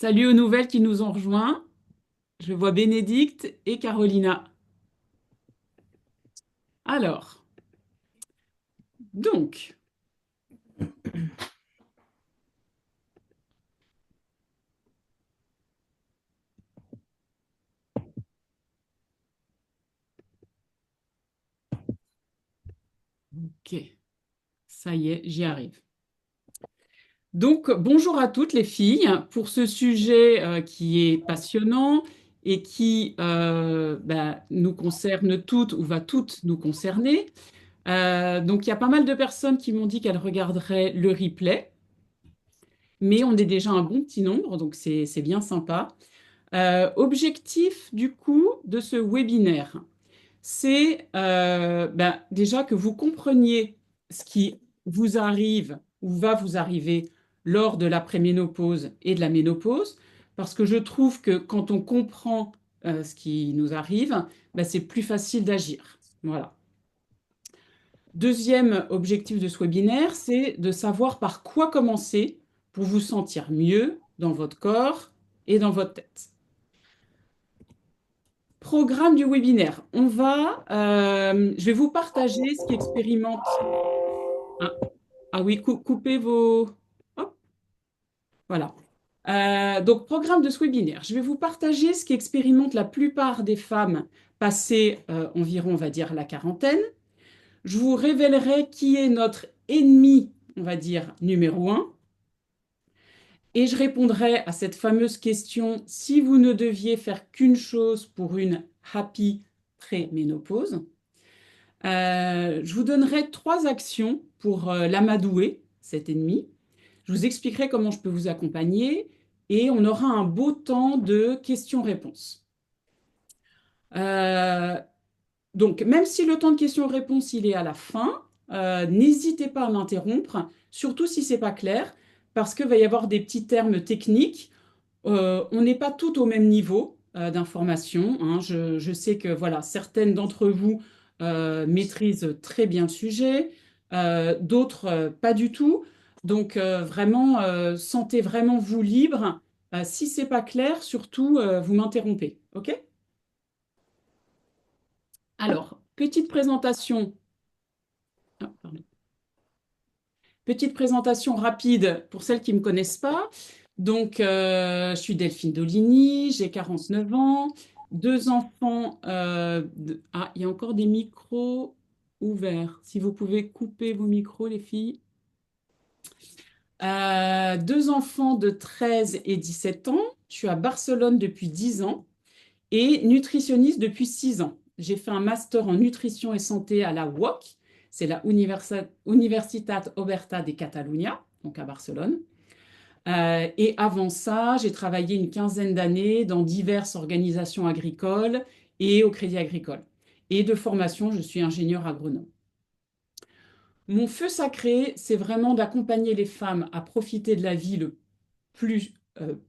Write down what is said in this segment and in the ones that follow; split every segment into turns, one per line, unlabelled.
Salut aux nouvelles qui nous ont rejoints. Je vois Bénédicte et Carolina. Alors, donc, ok, ça y est, j'y arrive. Donc, bonjour à toutes les filles pour ce sujet qui est passionnant et qui nous concerne toutes ou va toutes nous concerner. Donc, il y a pas mal de personnes qui m'ont dit qu'elles regarderaient le replay, mais on est déjà un bon petit nombre, donc c'est bien sympa. Objectif du coup de ce webinaire, c'est déjà que vous compreniez ce qui vous arrive ou va vous arriver lors de la préménopause et de la ménopause, parce que je trouve que quand on comprend ce qui nous arrive, c'est plus facile d'agir. Voilà. Deuxième objectif de ce webinaire, c'est de savoir par quoi commencer pour vous sentir mieux dans votre corps et dans votre tête. Programme du webinaire. Je vais vous partager ce qui expérimente. Ah, ah oui, coupez vos. Hop, voilà. Donc, programme de ce webinaire. Je vais vous partager ce qui expérimente la plupart des femmes passées environ, on va dire, la quarantaine. Je vous révélerai qui est notre ennemi, on va dire, numéro un. Et je répondrai à cette fameuse question, si vous ne deviez faire qu'une chose pour une happy préménopause. Je vous donnerai 3 actions pour l'amadouer, cet ennemi. Je vous expliquerai comment je peux vous accompagner et on aura un beau temps de questions-réponses. Euh, donc, même si le temps de questions-réponses il est à la fin, n'hésitez pas à m'interrompre, surtout si c'est pas clair, parce qu'il va y avoir des petits termes techniques. On n'est pas toutes au même niveau d'information, hein. Je sais que voilà, certaines d'entre vous maîtrisent très bien le sujet, d'autres pas du tout. Donc vraiment, sentez vraiment vous libre. Si c'est pas clair, surtout vous m'interrompez, ok? Alors, petite présentation. Ah, pardon. Petite présentation rapide pour celles qui ne me connaissent pas. Donc, je suis Delphine Doligny, j'ai 49 ans, 2 enfants. Ah, il y a encore des micros ouverts. Si vous pouvez couper vos micros, les filles. 2 enfants de 13 et 17 ans. Je suis à Barcelone depuis 10 ans et nutritionniste depuis 6 ans. J'ai fait un master en nutrition et santé à la UOC, c'est la Universitat Oberta de Catalunya, donc à Barcelone. Et avant ça, j'ai travaillé une quinzaine d'années dans diverses organisations agricoles et au Crédit Agricole. Et de formation, je suis ingénieur agronome. Mon feu sacré, c'est vraiment d'accompagner les femmes à profiter de la vie le plus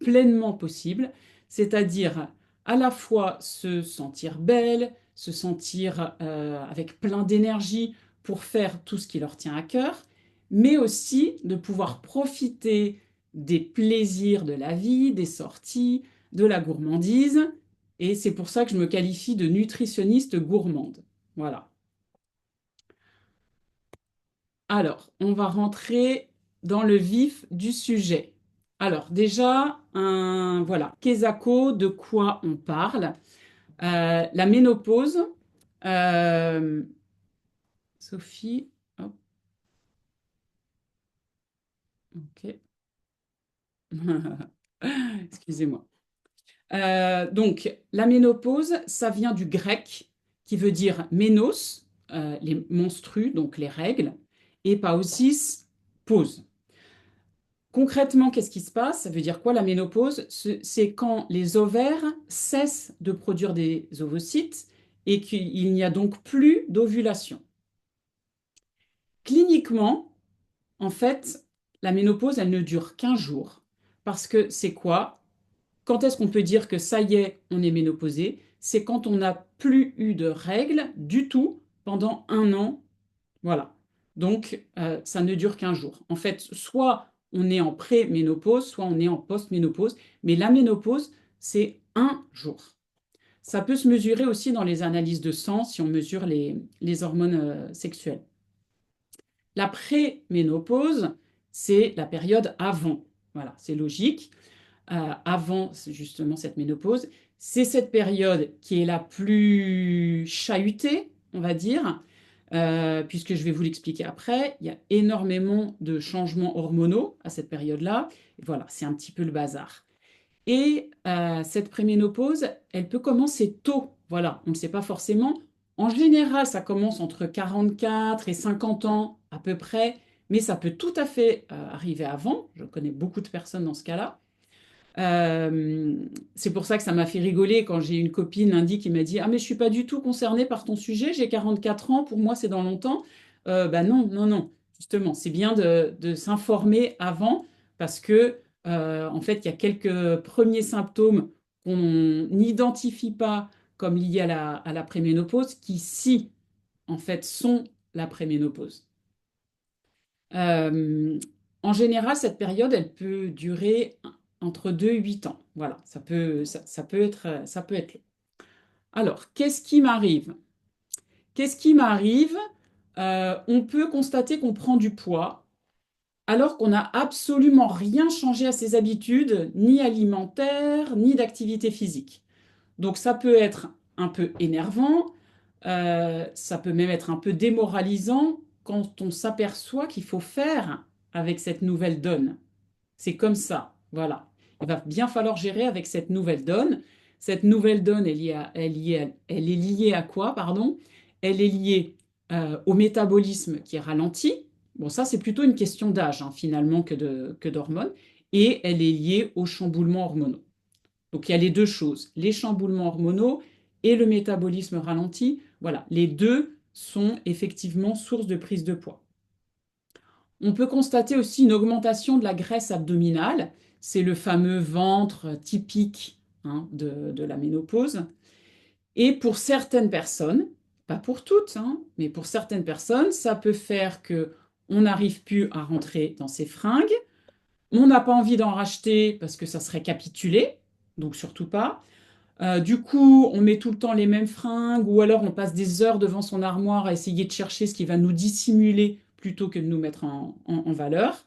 pleinement possible, c'est-à-dire à la fois se sentir belle, se sentir avec plein d'énergie pour faire tout ce qui leur tient à cœur, mais aussi de pouvoir profiter des plaisirs de la vie, des sorties, de la gourmandise. Et c'est pour ça que je me qualifie de nutritionniste gourmande. Voilà. Alors, on va rentrer dans le vif du sujet. Alors, déjà, voilà, Kesako, de quoi on parle? La ménopause. Euh, Sophie, hop, ok. Excusez-moi. Donc, la ménopause, ça vient du grec qui veut dire ménos, les menstrues, donc les règles, et pausis, pause. Concrètement, qu'est-ce qui se passe? Ça veut dire quoi la ménopause? C'est quand les ovaires cessent de produire des ovocytes et qu'il n'y a donc plus d'ovulation. Cliniquement, en fait, la ménopause, elle ne dure qu'un jour. Parce que c'est quoi? Quand est-ce qu'on peut dire que ça y est, on est ménopausé? C'est quand on n'a plus eu de règles du tout pendant un an. Voilà. Donc, ça ne dure qu'un jour. En fait, soit on est en pré-ménopause, soit on est en post-ménopause. Mais la ménopause, c'est un jour. Ça peut se mesurer aussi dans les analyses de sang si on mesure les hormones sexuelles. La pré-ménopause, c'est la période avant. Voilà, c'est logique. Avant justement cette ménopause, c'est cette période qui est la plus chahutée, on va dire, puisque je vais vous l'expliquer après. Il y a énormément de changements hormonaux à cette période-là. Et voilà, c'est un petit peu le bazar. Et cette préménopause, elle peut commencer tôt. Voilà, on ne sait pas forcément. En général, ça commence entre 44 et 50 ans à peu près, mais ça peut tout à fait arriver avant. Je connais beaucoup de personnes dans ce cas-là. Euh, c'est pour ça que ça m'a fait rigoler quand j'ai une copine lundi qui m'a dit: Ah, mais je suis pas du tout concernée par ton sujet, j'ai 44 ans, pour moi c'est dans longtemps. Bah non, non, non, justement, c'est bien de s'informer avant parce que, en fait, il y a quelques premiers symptômes qu'on n'identifie pas comme liés à la préménopause qui, si, en fait, sont la préménopause. Euh, En général, cette période, elle peut durer entre 2 et 8 ans. Voilà, ça peut être long. Alors, qu'est-ce qui m'arrive? Qu'est-ce qui m'arrive? On peut constater qu'on prend du poids alors qu'on n'a absolument rien changé à ses habitudes, ni alimentaires, ni d'activité physique. Donc, ça peut être un peu énervant, ça peut même être un peu démoralisant quand on s'aperçoit qu'il faut faire avec cette nouvelle donne. C'est comme ça, voilà. Il va bien falloir gérer avec cette nouvelle donne. Cette nouvelle donne, elle est liée à quoi, pardon? Elle est liée au métabolisme qui est ralenti. Bon, ça, c'est plutôt une question d'âge, hein, finalement, que d'hormones. Et elle est liée aux chamboulements hormonaux. Donc, il y a les deux choses, les chamboulements hormonaux et le métabolisme ralenti. Voilà, les deux sont effectivement source de prise de poids. On peut constater aussi une augmentation de la graisse abdominale. C'est le fameux ventre typique, hein, de la ménopause. Et pour certaines personnes, pas pour toutes, hein, mais pour certaines personnes, ça peut faire que on n'arrive plus à rentrer dans ses fringues. On n'a pas envie d'en racheter parce que ça serait capituler, donc surtout pas. Du coup, on met tout le temps les mêmes fringues ou alors on passe des heures devant son armoire à essayer de chercher ce qui va nous dissimuler plutôt que de nous mettre en valeur.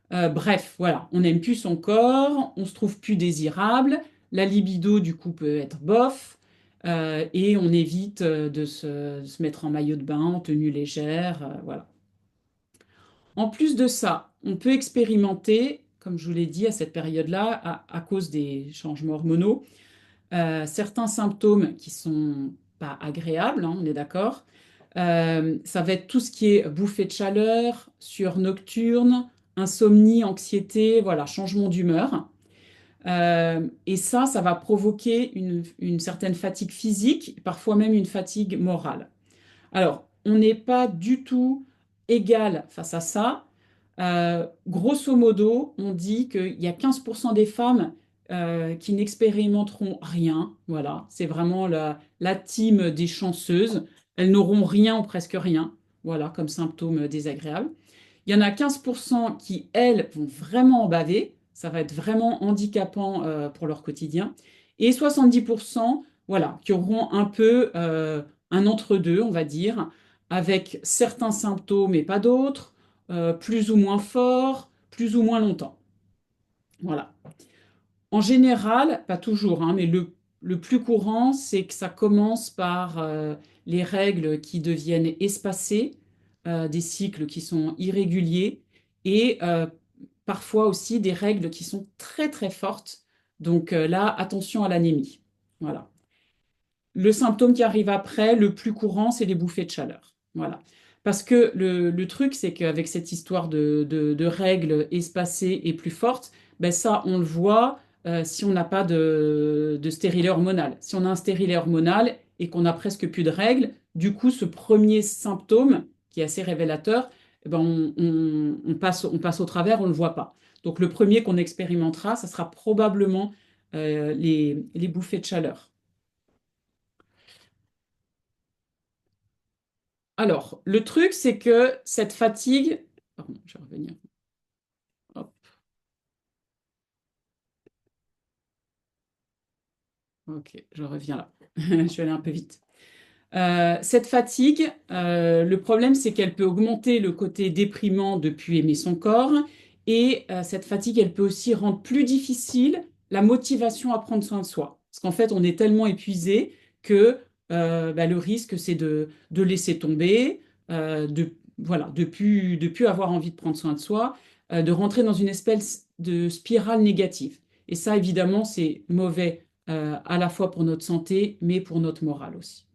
Bref, voilà, on n'aime plus son corps, on se trouve plus désirable, la libido du coup peut être bof, et on évite de se mettre en maillot de bain, en tenue légère, voilà. En plus de ça, on peut expérimenter, comme je vous l'ai dit à cette période-là, à cause des changements hormonaux, certains symptômes qui sont pas agréables, hein, on est d'accord. Ça va être tout ce qui est bouffée de chaleur, sueur nocturne, insomnie, anxiété, voilà, changement d'humeur. Et ça va provoquer une certaine fatigue physique, parfois même une fatigue morale. Alors, on n'est pas du tout égal face à ça. Grosso modo, on dit qu'il y a 15% des femmes qui n'expérimenteront rien. Voilà, c'est vraiment la team des chanceuses. Elles n'auront rien ou presque rien, voilà, comme symptômes désagréables. Il y en a 15% qui, elles, vont vraiment en baver. Ça va être vraiment handicapant pour leur quotidien. Et 70%, voilà, qui auront un peu un entre-deux, on va dire, avec certains symptômes et pas d'autres, plus ou moins forts, plus ou moins longtemps. Voilà. En général, pas toujours, hein, mais le plus courant, c'est que ça commence par les règles qui deviennent espacées, des cycles qui sont irréguliers et parfois aussi des règles qui sont très très fortes. Donc là, attention à l'anémie. Voilà. Le symptôme qui arrive après, le plus courant, c'est les bouffées de chaleur. Voilà. Parce que le truc, c'est qu'avec cette histoire de règles espacées et plus fortes, ben ça, on le voit si on n'a pas de stérilet hormonal. Si on a un stérilet hormonal et qu'on a presque plus de règles, du coup, ce premier symptôme, qui est assez révélateur, eh ben on passe au travers, on ne le voit pas. Donc le premier qu'on expérimentera, ça sera probablement les bouffées de chaleur. Alors, le truc, c'est que cette fatigue, pardon, je vais revenir. Hop. Ok, je reviens là. Je suis allée un peu vite. Cette fatigue, le problème, c'est qu'elle peut augmenter le côté déprimant de plus aimer son corps. Et cette fatigue, elle peut aussi rendre plus difficile la motivation à prendre soin de soi. Parce qu'en fait, on est tellement épuisé que bah, le risque, c'est de laisser tomber, voilà, de plus avoir envie de prendre soin de soi, de rentrer dans une espèce de spirale négative. Et ça, évidemment, c'est mauvais à la fois pour notre santé, mais pour notre morale aussi.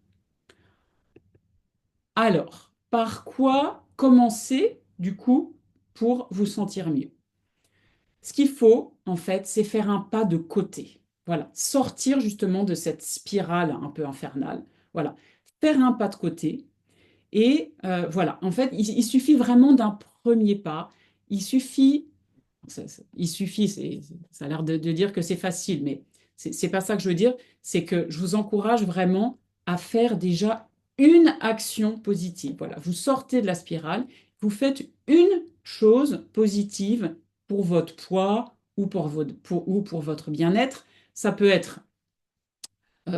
Alors, par quoi commencer du coup pour vous sentir mieux? Ce qu'il faut, en fait, c'est faire un pas de côté. Voilà, sortir justement de cette spirale un peu infernale. Voilà, faire un pas de côté. Et voilà, en fait, il suffit vraiment d'un premier pas. Il suffit il suffit, ça a l'air de dire que c'est facile, mais c'est pas ça que je veux dire. C'est que je vous encourage vraiment à faire déjà une action positive. Voilà, vous sortez de la spirale, vous faites une chose positive pour votre poids ou pour votre bien-être. Ça peut être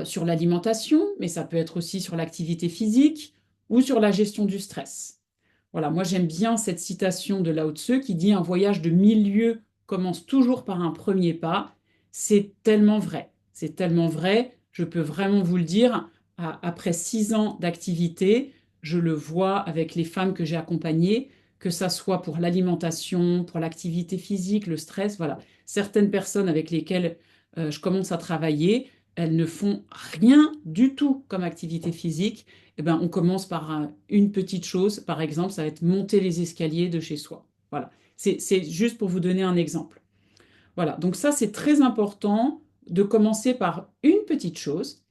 sur l'alimentation, mais ça peut être aussi sur l'activité physique ou sur la gestion du stress. Voilà, moi j'aime bien cette citation de Lao Tse qui dit un voyage de 1000 lieues commence toujours par un premier pas. C'est tellement vrai. C'est tellement vrai. Je peux vraiment vous le dire. Après 6 ans d'activité, je le vois avec les femmes que j'ai accompagnées, que ça soit pour l'alimentation, pour l'activité physique, le stress. Voilà, certaines personnes avec lesquelles je commence à travailler, elles ne font rien du tout comme activité physique. Eh ben, on commence par une petite chose. Par exemple, ça va être monter les escaliers de chez soi. Voilà. C'est juste pour vous donner un exemple. Voilà. Donc ça, c'est très important de commencer par une petite chose.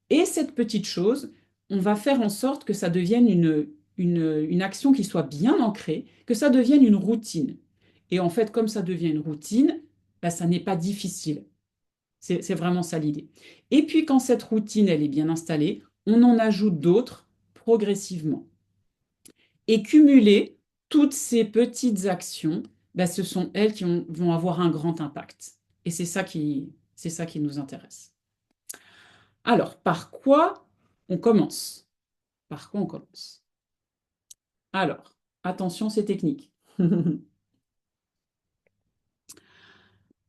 Et cette petite chose, on va faire en sorte que ça devienne une action qui soit bien ancrée, que ça devienne une routine. Et en fait, comme ça devient une routine, ben, ça n'est pas difficile. C'est vraiment ça l'idée. Et puis quand cette routine, elle est bien installée, on en ajoute d'autres progressivement. Et cumuler toutes ces petites actions, ben, ce sont elles qui vont avoir un grand impact. Et c'est ça qui nous intéresse. Alors, par quoi on commence? Par quoi on commence? Alors, attention, c'est technique.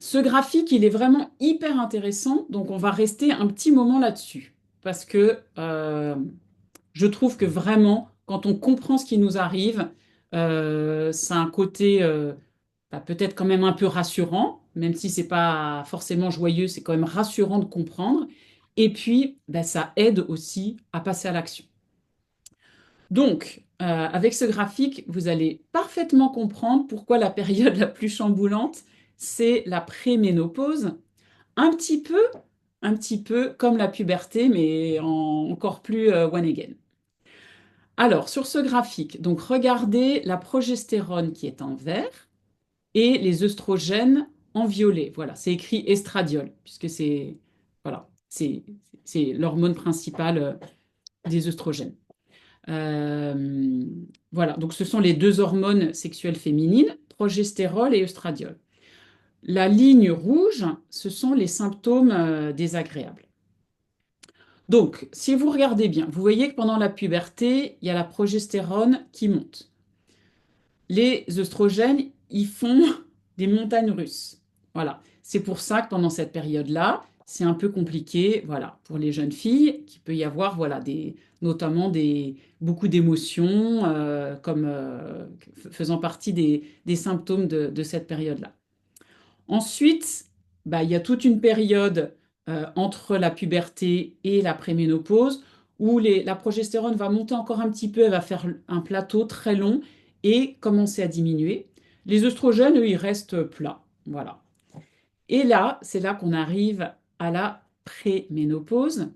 Ce graphique, il est vraiment hyper intéressant, donc on va rester un petit moment là-dessus. Parce que je trouve que vraiment, quand on comprend ce qui nous arrive, ça a un côté bah, peut-être quand même un peu rassurant, même si c'est pas forcément joyeux, c'est quand même rassurant de comprendre. Et puis, bah, ça aide aussi à passer à l'action. Donc, avec ce graphique, vous allez parfaitement comprendre pourquoi la période la plus chamboulante, c'est la préménopause, un petit peu, un petit peu comme la puberté, mais encore plus one again. Alors, sur ce graphique, donc regardez la progestérone qui est en vert et les œstrogènes en violet. Voilà, c'est écrit estradiol, puisque voilà, c'est l'hormone principale des œstrogènes. Euh, voilà, donc ce sont les deux hormones sexuelles féminines, progestérol et œstradiol. La ligne rouge, ce sont les symptômes désagréables. Donc, si vous regardez bien, vous voyez que pendant la puberté, il y a la progestérone qui monte. Les œstrogènes, ils font des montagnes russes. Voilà. C'est pour ça que pendant cette période-là, c'est un peu compliqué, voilà, pour les jeunes filles, qu'il peut y avoir, voilà, notamment beaucoup d'émotions, comme faisant partie des symptômes de cette période-là. Ensuite, bah, il y a toute une période entre la puberté et la préménopause où la progestérone va monter encore un petit peu, elle va faire un plateau très long et commencer à diminuer. Les œstrogènes, eux, ils restent plats. Voilà. Et là, c'est là qu'on arrive à la préménopause.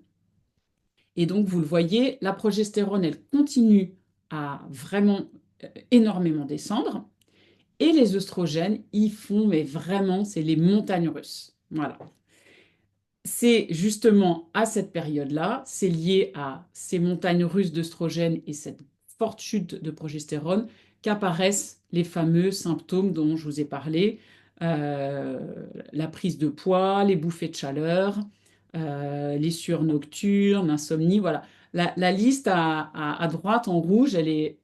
Et donc, vous le voyez, la progestérone, elle continue à vraiment énormément descendre. Et les œstrogènes, ils font, mais vraiment, c'est les montagnes russes. Voilà. C'est justement à cette période-là, c'est lié à ces montagnes russes d'œstrogènes et cette forte chute de progestérone qu'apparaissent les fameux symptômes dont je vous ai parlé, la prise de poids, les bouffées de chaleur, les sueurs nocturnes, insomnie, voilà. La liste à droite en rouge, elle est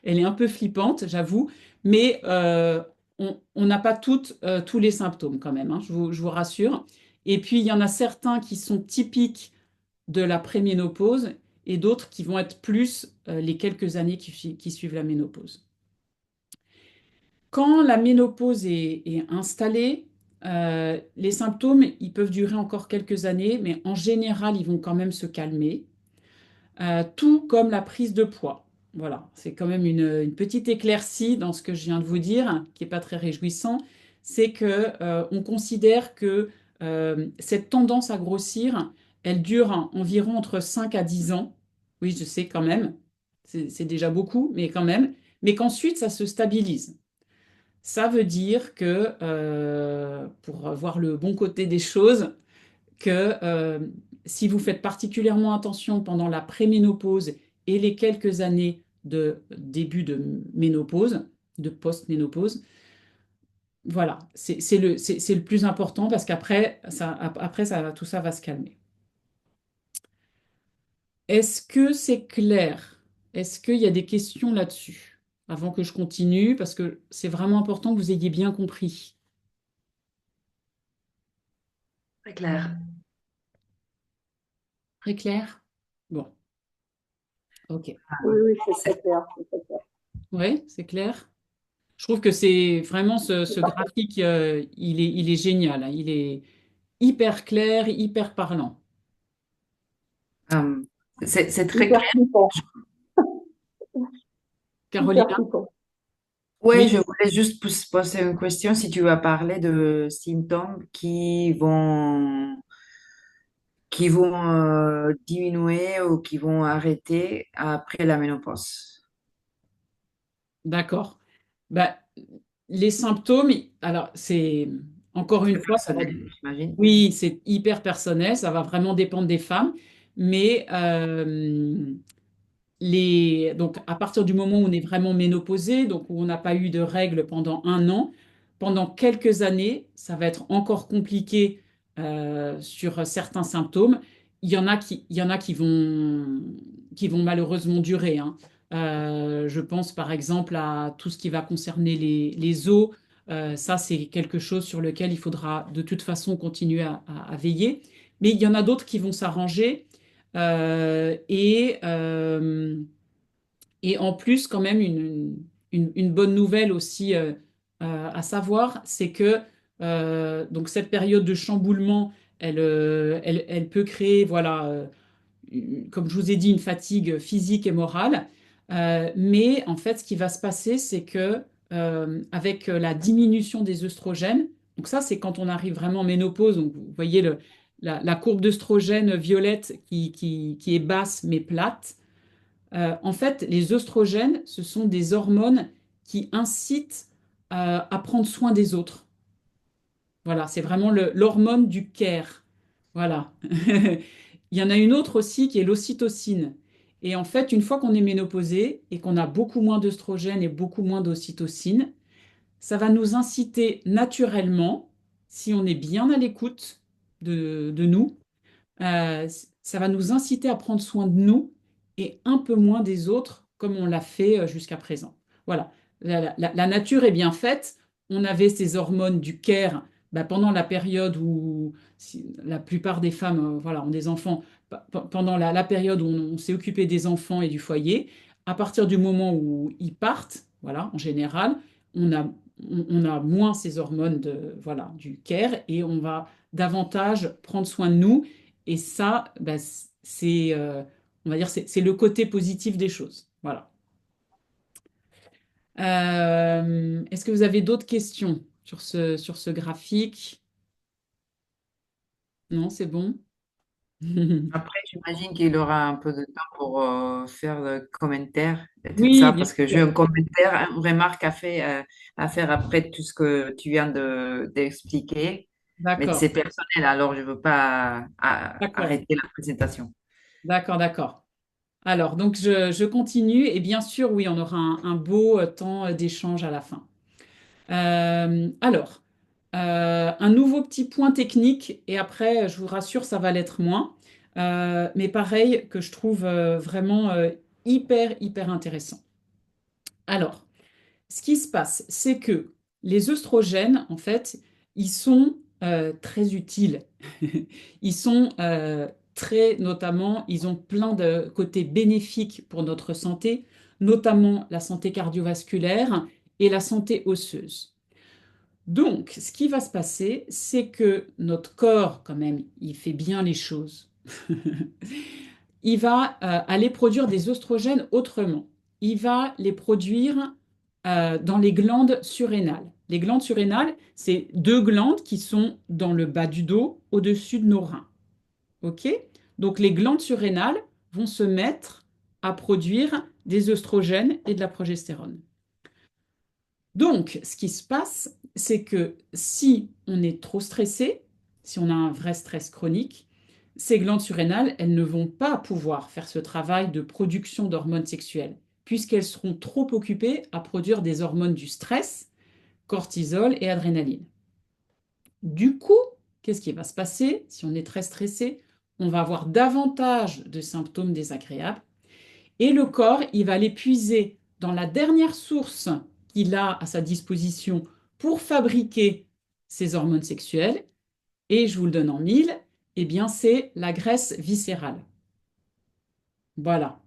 un peu flippante, j'avoue, mais on n'a pas tous les symptômes quand même, hein, je vous rassure. Et puis, il y en a certains qui sont typiques de la préménopause et d'autres qui vont être plus les quelques années qui suivent la ménopause. Quand la ménopause est installée, les symptômes, ils peuvent durer encore quelques années, mais en général, ils vont quand même se calmer. Tout comme la prise de poids. Voilà, c'est quand même une petite éclaircie dans ce que je viens de vous dire, qui n'est pas très réjouissant. C'est que on considère que cette tendance à grossir, elle dure environ entre 5 à 10 ans. Oui, je sais quand même, c'est déjà beaucoup, mais quand même. Mais qu'ensuite, ça se stabilise. Ça veut dire que, pour voir le bon côté des choses, que si vous faites particulièrement attention pendant la préménopause et les quelques années de début de ménopause, de post-ménopause, voilà, c'est le plus important parce qu'après, tout ça va se calmer. Est-ce que c'est clair? Est-ce qu'il y a des questions là-dessus? Avant que je continue, parce que c'est vraiment important que vous ayez bien compris.
Très clair.
Très clair? Bon, ok.
Oui, oui, c'est clair. C'est clair.
Oui, c'est clair. Je trouve que c'est vraiment ce graphique, il est génial, hein. Il est hyper clair, hyper parlant.
Euh, c'est très
Hyper
clair.
flippant. Hyper
Carolina?
flippant.
Oui, je
Oui,
voulais juste poser une question si tu as parlé de symptômes qui vont diminuer ou qui vont arrêter après la ménopause.
d'accord. Bah, les symptômes, alors c'est encore une
C'est
fois, ça va.
personnel, j'imagine.
Oui, c'est hyper personnel, ça va vraiment dépendre des femmes, mais donc à partir du moment où on est vraiment ménopausé, donc où on n'a pas eu de règles pendant un an, pendant quelques années, ça va être encore compliqué sur certains symptômes. Il y en a qui vont malheureusement durer, hein. Je pense par exemple à tout ce qui va concerner les os. Ça, c'est quelque chose sur lequel il faudra de toute façon continuer à veiller. Mais il y en a d'autres qui vont s'arranger. Et en plus, quand même, une bonne nouvelle aussi à savoir, c'est que donc cette période de chamboulement, elle peut créer, voilà, comme je vous ai dit, une fatigue physique et morale. Mais en fait, ce qui va se passer, c'est que avec la diminution des œstrogènes, donc ça, c'est quand on arrive vraiment en ménopause, donc vous voyez la courbe d'œstrogène violette qui est basse mais plate. En fait, les œstrogènes, ce sont des hormones qui incitent à prendre soin des autres. Voilà, c'est vraiment l'hormone du care. Voilà. Il y en a une autre aussi qui est l'ocytocine. Et en fait, une fois qu'on est ménopausé et qu'on a beaucoup moins d'œstrogènes et beaucoup moins d'ocytocine, ça va nous inciter naturellement, si on est bien à l'écoute de nous, euh, ça va nous inciter à prendre soin de nous et un peu moins des autres, comme on l'a fait jusqu'à présent. Voilà, la nature est bien faite. On avait ces hormones du care pendant la période où la plupart des femmes voilà, ont des enfants, pendant la période où on s'est occupé des enfants et du foyer. À partir du moment où ils partent, voilà, en général, on a moins ces hormones voilà, du care et on va davantage prendre soin de nous et ça, on va dire, c'est le côté positif des choses. Voilà. Est-ce que vous avez d'autres questions sur ce graphique? Non, c'est bon?
Après, j'imagine qu'il aura un peu de temps pour faire le commentaire et tout
Oui,
ça,
bien
parce que j'ai
sûr.
un commentaire, une remarque à faire après tout ce que tu viens d'expliquer. Mais
D'accord,
c'est personnel, alors je ne veux pas
d'accord,
arrêter la présentation.
d'accord, d'accord. Alors, donc je continue et bien sûr, oui, on aura un beau temps d'échange à la fin. Alors, un nouveau petit point technique, et après, je vous rassure, ça va l'être moins. Mais pareil, que je trouve vraiment hyper, hyper intéressant. Alors, ce qui se passe, c'est que les œstrogènes, en fait, ils sont très utiles. Ils sont très, notamment, ils ont plein de côtés bénéfiques pour notre santé, notamment la santé cardiovasculaire et la santé osseuse. Donc, ce qui va se passer, c'est que notre corps, quand même, il fait bien les choses. Il va aller produire des oestrogènes autrement. Il va les produire dans les glandes surrénales. Les glandes surrénales, c'est deux glandes qui sont dans le bas du dos, au-dessus de nos reins. OK? Donc, les glandes surrénales vont se mettre à produire des oestrogènes et de la progestérone. Donc, ce qui se passe, c'est que si on est trop stressé, si on a un vrai stress chronique, ces glandes surrénales, elles ne vont pas pouvoir faire ce travail de production d'hormones sexuelles, puisqu'elles seront trop occupées à produire des hormones du stress, cortisol et adrénaline. Du coup, qu'est-ce qui va se passer si on est très stressé? On va avoir davantage de symptômes désagréables et le corps, il va l'épuiser dans la dernière source qu'il a à sa disposition pour fabriquer ses hormones sexuelles. Et je vous le donne en mille, eh bien c'est la graisse viscérale. Voilà.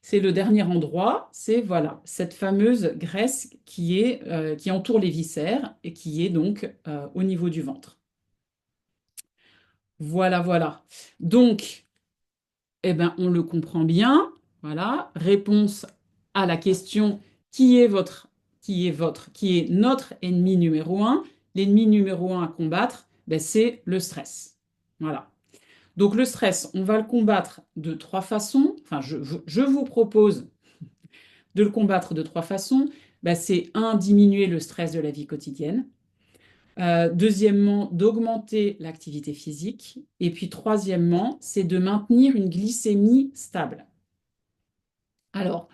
C'est le dernier endroit, c'est voilà, cette fameuse graisse qui entoure les viscères et qui est donc au niveau du ventre. Voilà, voilà. Donc, eh ben, on le comprend bien. Voilà, réponse à la question qui est notre ennemi numéro un. L'ennemi numéro un à combattre, ben, c'est le stress. Voilà. Donc le stress, on va le combattre de trois façons. Enfin, je vous propose de le combattre de trois façons. Ben, c'est un, diminuer le stress de la vie quotidienne. Deuxièmement, d'augmenter l'activité physique. Et puis troisièmement, c'est de maintenir une glycémie stable. Alors,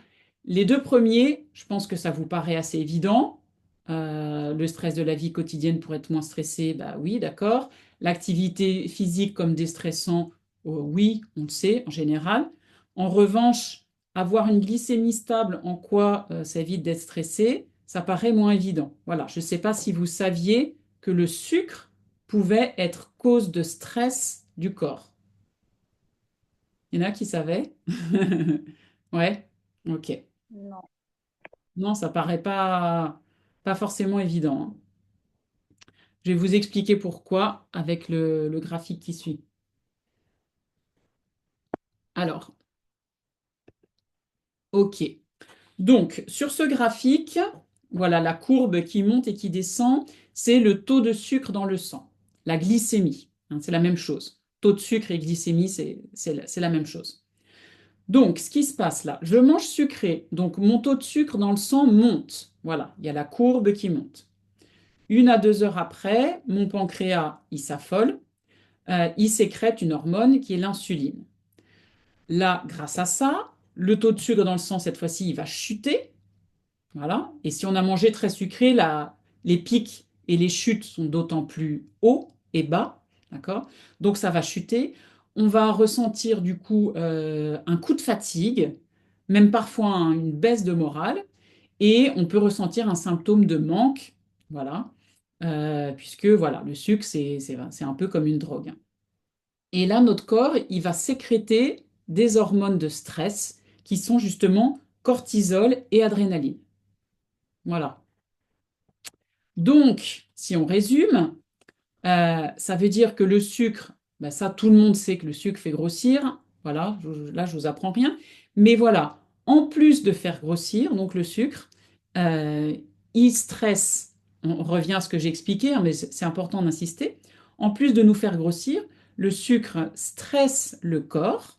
les deux premiers, je pense que ça vous paraît assez évident. Le stress de la vie quotidienne pour être moins stressé, bah oui, d'accord. L'activité physique comme déstressant, oui, on le sait en général. En revanche, avoir une glycémie stable, en quoi ça évite d'être stressé, ça paraît moins évident. Voilà, je ne sais pas si vous saviez que le sucre pouvait être cause de stress du corps. Il y en a qui savaient? Ouais, ok.
Non.
Non, ça paraît pas forcément évident, hein. Je vais vous expliquer pourquoi avec le graphique qui suit. Alors, ok. Donc, sur ce graphique, voilà la courbe qui monte et qui descend, c'est le taux de sucre dans le sang, la glycémie, hein, c'est la même chose. Taux de sucre et glycémie, c'est la même chose. Donc, ce qui se passe là, je mange sucré, donc mon taux de sucre dans le sang monte. Voilà, il y a la courbe qui monte. 1 à 2 heures après, mon pancréas, il s'affole, il sécrète une hormone qui est l'insuline. Là, grâce à ça, le taux de sucre dans le sang, cette fois-ci, il va chuter. Voilà. Et si on a mangé très sucré, les pics et les chutes sont d'autant plus hauts et bas. D'accord? Donc ça va chuter. On va ressentir du coup un coup de fatigue, même parfois une baisse de morale, et on peut ressentir un symptôme de manque. Voilà. Puisque voilà, le sucre, c'est un peu comme une drogue. Et là, notre corps, il va sécréter des hormones de stress qui sont justement cortisol et adrénaline. Voilà. Donc, si on résume, ça veut dire que le sucre, ben ça, tout le monde sait que le sucre fait grossir. Voilà, là, je vous apprends rien. Mais voilà, en plus de faire grossir, donc le sucre, euh, il stresse. On revient à ce que j'ai expliqué, hein, mais c'est important d'insister. En plus de nous faire grossir, le sucre stresse le corps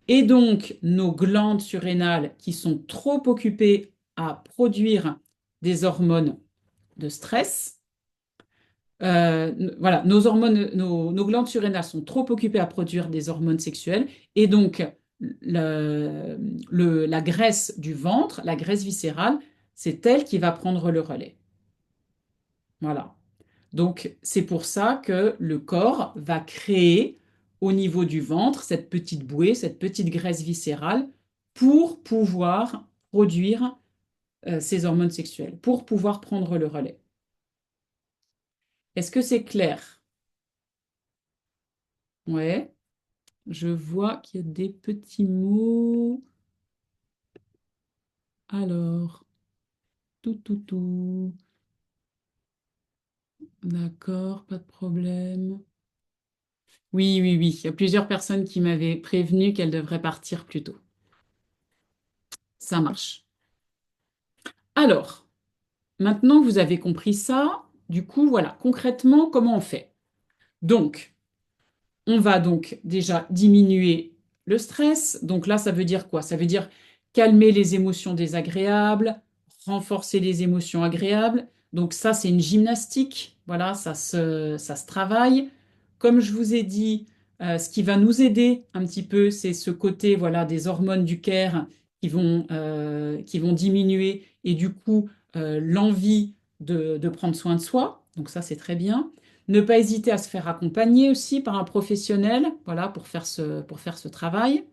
et donc nos glandes surrénales qui sont trop occupées à produire des hormones de stress. Voilà, nos glandes surrénales sont trop occupées à produire des hormones sexuelles et donc la graisse du ventre, la graisse viscérale, c'est elle qui va prendre le relais. Voilà. Donc, c'est pour ça que le corps va créer au niveau du ventre cette petite bouée, cette petite graisse viscérale pour pouvoir produire ces hormones sexuelles, pour pouvoir prendre le relais. Est-ce que c'est clair? Ouais, je vois qu'il y a des petits mots. Alors, tout. D'accord, pas de problème. Oui. Il y a plusieurs personnes qui m'avaient prévenu qu'elles devraient partir plus tôt. Ça marche. Alors, maintenant que vous avez compris ça, du coup, voilà, concrètement, comment on fait? Donc, on va donc déjà diminuer le stress. Donc là, ça veut dire quoi? Ça veut dire calmer les émotions désagréables, renforcer les émotions agréables. Donc ça, c'est une gymnastique. Voilà, ça se travaille. Comme je vous ai dit, ce qui va nous aider un petit peu, c'est ce côté, voilà, des hormones du care qui vont diminuer et du coup, l'envie de prendre soin de soi. Donc ça, c'est très bien. Ne pas hésiter à se faire accompagner aussi par un professionnel, voilà, pour faire ce travail.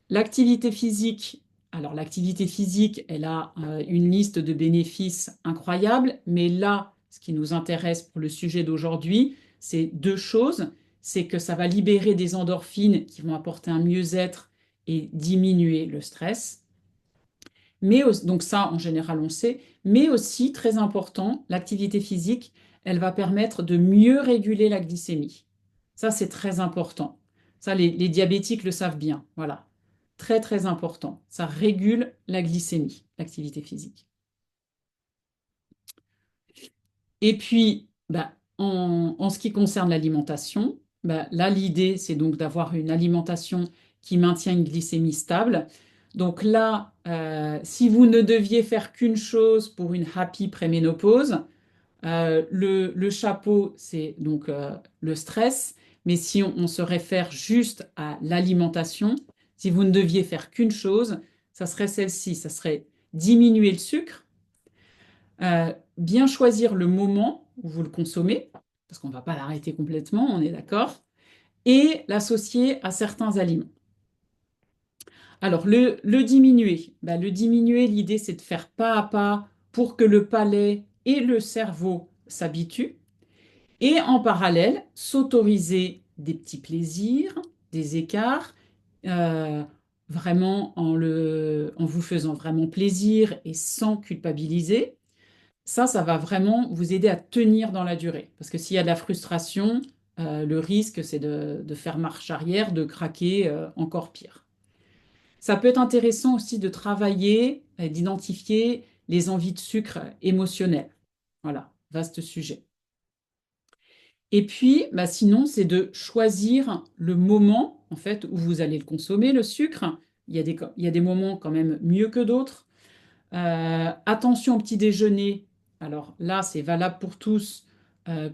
L'activité physique, alors l'activité physique, elle a une liste de bénéfices incroyables, mais là, ce qui nous intéresse pour le sujet d'aujourd'hui, c'est deux choses. C'est que ça va libérer des endorphines qui vont apporter un mieux-être et diminuer le stress. Donc ça, en général, on sait. Mais aussi, très important, l'activité physique, elle va permettre de mieux réguler la glycémie. Ça, c'est très important. Ça, les diabétiques le savent bien. Voilà. Très, très important. Ça régule la glycémie, l'activité physique. Et puis, bah, en ce qui concerne l'alimentation, bah, là, l'idée, c'est donc d'avoir une alimentation qui maintient une glycémie stable. Donc là, si vous ne deviez faire qu'une chose pour une happy préménopause, le chapeau, c'est donc le stress. Mais si on se réfère juste à l'alimentation, si vous ne deviez faire qu'une chose, ça serait celle-ci, ça serait diminuer le sucre, bien choisir le moment où vous le consommez, parce qu'on ne va pas l'arrêter complètement, on est d'accord, et l'associer à certains aliments. Alors, le diminuer, le diminuer, l'idée c'est de faire pas à pas pour que le palais et le cerveau s'habituent, et en parallèle, s'autoriser des petits plaisirs, des écarts, euh, vraiment en vous faisant vraiment plaisir et sans culpabiliser. Ça va vraiment vous aider à tenir dans la durée. Parce que s'il y a de la frustration, le risque, c'est de faire marche arrière, de craquer encore pire. Ça peut être intéressant aussi de travailler, d'identifier les envies de sucre émotionnelles. Voilà, vaste sujet. Et puis, sinon, c'est de choisir le moment, en fait, où vous allez le consommer, le sucre. Il y a des moments quand même mieux que d'autres. Attention au petit déjeuner. Alors là, c'est valable pour tous,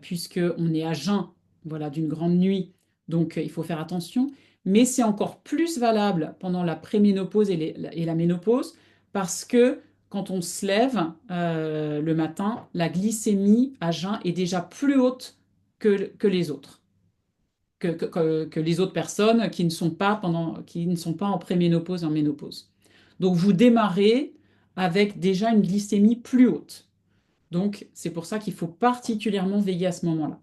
puisqu'on est à jeun, voilà, d'une grande nuit. Donc, il faut faire attention. Mais c'est encore plus valable pendant la préménopause et la ménopause, parce que quand on se lève le matin, la glycémie à jeun est déjà plus haute que les autres, que les autres personnes qui ne sont pas en préménopause et en ménopause. Donc, vous démarrez avec déjà une glycémie plus haute. Donc, c'est pour ça qu'il faut particulièrement veiller à ce moment-là.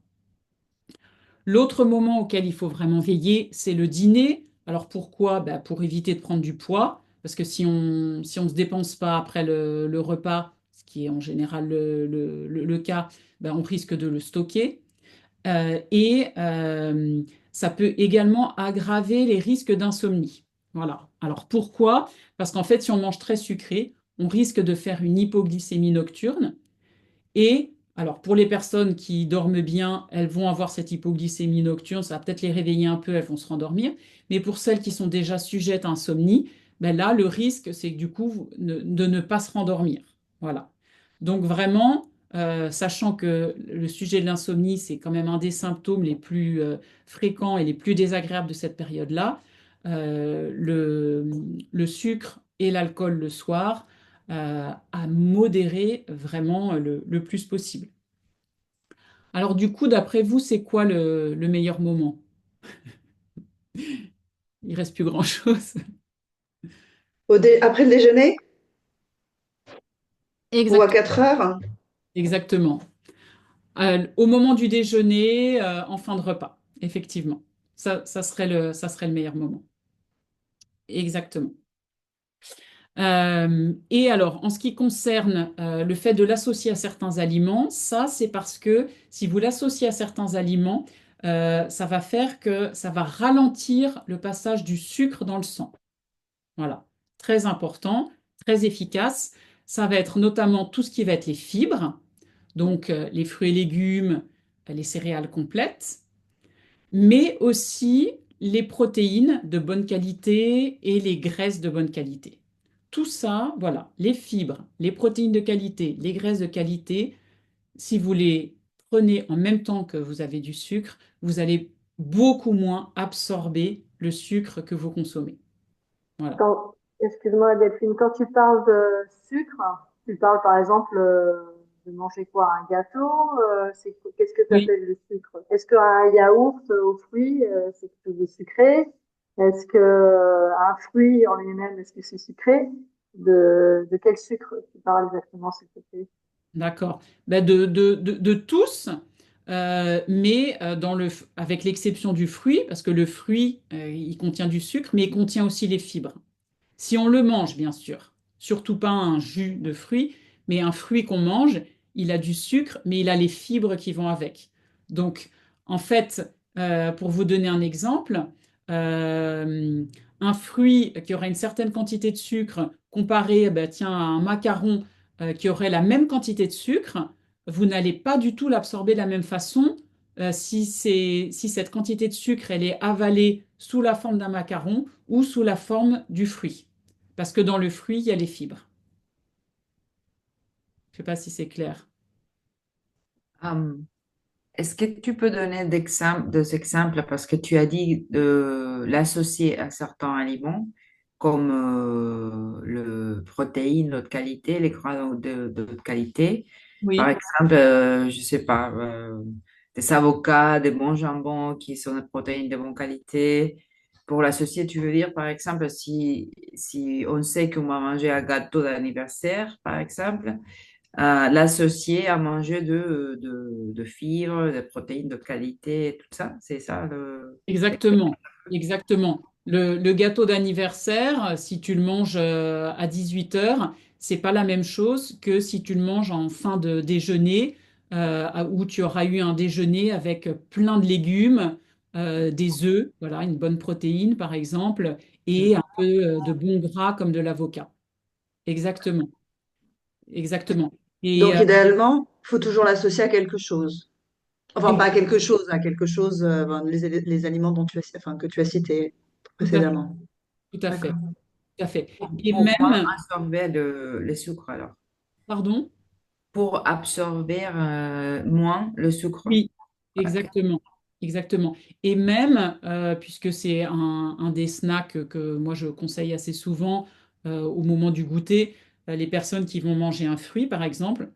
L'autre moment auquel il faut vraiment veiller, c'est le dîner. Alors pourquoi? Pour éviter de prendre du poids, parce que si on se dépense pas après le repas, ce qui est en général le cas, on risque de le stocker. Et ça peut également aggraver les risques d'insomnie. Voilà. Alors pourquoi? Parce qu'en fait, si on mange très sucré, on risque de faire une hypoglycémie nocturne. Et alors pour les personnes qui dorment bien, elles vont avoir cette hypoglycémie nocturne, ça va peut-être les réveiller un peu, elles vont se rendormir. Mais pour celles qui sont déjà sujettes à insomnie, là, le risque, c'est que du coup, de ne pas se rendormir. Voilà. Donc vraiment, sachant que le sujet de l'insomnie, c'est quand même un des symptômes les plus fréquents et les plus désagréables de cette période-là, le sucre et l'alcool le soir, à modérer vraiment le plus possible. Alors du coup, d'après vous, c'est quoi le meilleur moment? Il reste plus grand-chose.
Après le déjeuner ou à
Exactement.
4 heures?
Exactement. Au moment du déjeuner, en fin de repas, effectivement. Ça serait le meilleur moment. Exactement. Et alors, en ce qui concerne le fait de l'associer à certains aliments, ça, c'est parce que si vous l'associez à certains aliments, ça va faire que ça va ralentir le passage du sucre dans le sang. Voilà, très important, très efficace. Ça va être notamment tout ce qui va être les fibres, donc les fruits et légumes, les céréales complètes, mais aussi les protéines de bonne qualité et les graisses de bonne qualité. Tout ça, voilà, les fibres, les protéines de qualité, les graisses de qualité, si vous les prenez en même temps que vous avez du sucre, vous allez beaucoup moins absorber le sucre que vous consommez. Voilà.
Excuse-moi, Delphine, quand tu parles de sucre, tu parles par exemple de manger quoi? Un gâteau? Qu'est-ce que tu
Oui,
appelles le sucre? Est-ce qu'un yaourt aux fruits, c'est quelque chose de sucré? Est-ce que un fruit en lui-même, est-ce que c'est sucré? De quel sucre tu parles exactement, s'il te plaît?
d'accord. Ben, de tous, mais avec l'exception du fruit, parce que le fruit, il contient du sucre, mais il contient aussi les fibres. Si on le mange, bien sûr, surtout pas un jus de fruit, mais un fruit qu'on mange, il a du sucre, mais il a les fibres qui vont avec. Donc, en fait, pour vous donner un exemple, euh, un fruit qui aura une certaine quantité de sucre comparé, ben, tiens, à un macaron qui aurait la même quantité de sucre, vous n'allez pas du tout l'absorber de la même façon si cette quantité de sucre elle est avalée sous la forme d'un macaron ou sous la forme du fruit. Parce que dans le fruit, il y a les fibres. Je ne sais pas si c'est clair.
Hum, Est-ce que tu peux donner des exemples parce que tu as dit de l'associer à certains aliments comme le protéine de haute qualité, les gras de haute qualité. Par
Oui,
exemple, je sais pas, des avocats, des bons jambons qui sont des protéines de bonne qualité. Pour l'associer, tu veux dire, par exemple, si on sait qu'on va manger un gâteau d'anniversaire, par exemple, l'associer à manger de fibres, de protéines de qualité, tout ça, c'est ça le...
exactement. Exactement. Le gâteau d'anniversaire, si tu le manges à 18 heures, c'est pas la même chose que si tu le manges en fin de déjeuner, où tu auras eu un déjeuner avec plein de légumes, des œufs, voilà, une bonne protéine par exemple, et un peu de bon gras comme de l'avocat. Exactement. Exactement. Et
Donc, idéalement, il faut toujours l'associer à quelque chose. Enfin, pas à
ex-
quelque chose, ben, les aliments que tu as cités
tout à fait,
précédemment.
tout à fait,
D'accord.
tout à fait. Et
Pour moins
même,
absorber le sucre, alors.
pardon?
Pour absorber moins le sucre.
Oui,
Ok.
exactement, exactement. Et même, puisque c'est un des snacks que moi je conseille assez souvent au moment du goûter, les personnes qui vont manger un fruit, par exemple,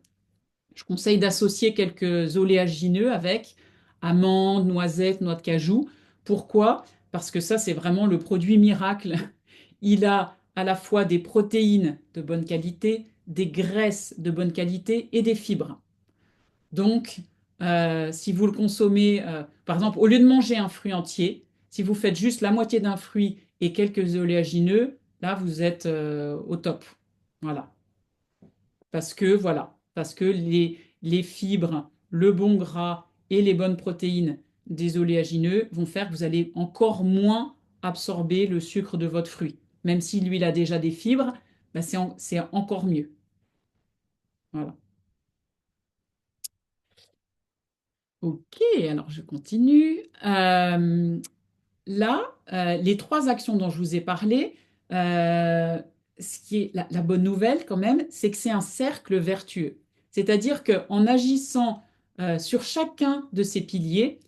je conseille d'associer quelques oléagineux avec amandes, noisettes, noix de cajou. Pourquoi? Parce que ça, c'est vraiment le produit miracle. Il a à la fois des protéines de bonne qualité, des graisses de bonne qualité et des fibres. Donc, si vous le consommez, par exemple, au lieu de manger un fruit entier, si vous faites juste la moitié d'un fruit et quelques oléagineux, là, vous êtes au top. Voilà. Parce que les fibres, le bon gras et les bonnes protéines des oléagineux vont faire que vous allez encore moins absorber le sucre de votre fruit. Même si lui, il a déjà des fibres, bah, c'est encore mieux. Voilà. Ok, alors je continue. Là, les trois actions dont je vous ai parlé, ce qui est la bonne nouvelle quand même, c'est que c'est un cercle vertueux. C'est-à-dire qu'en agissant sur chacun de ces piliers,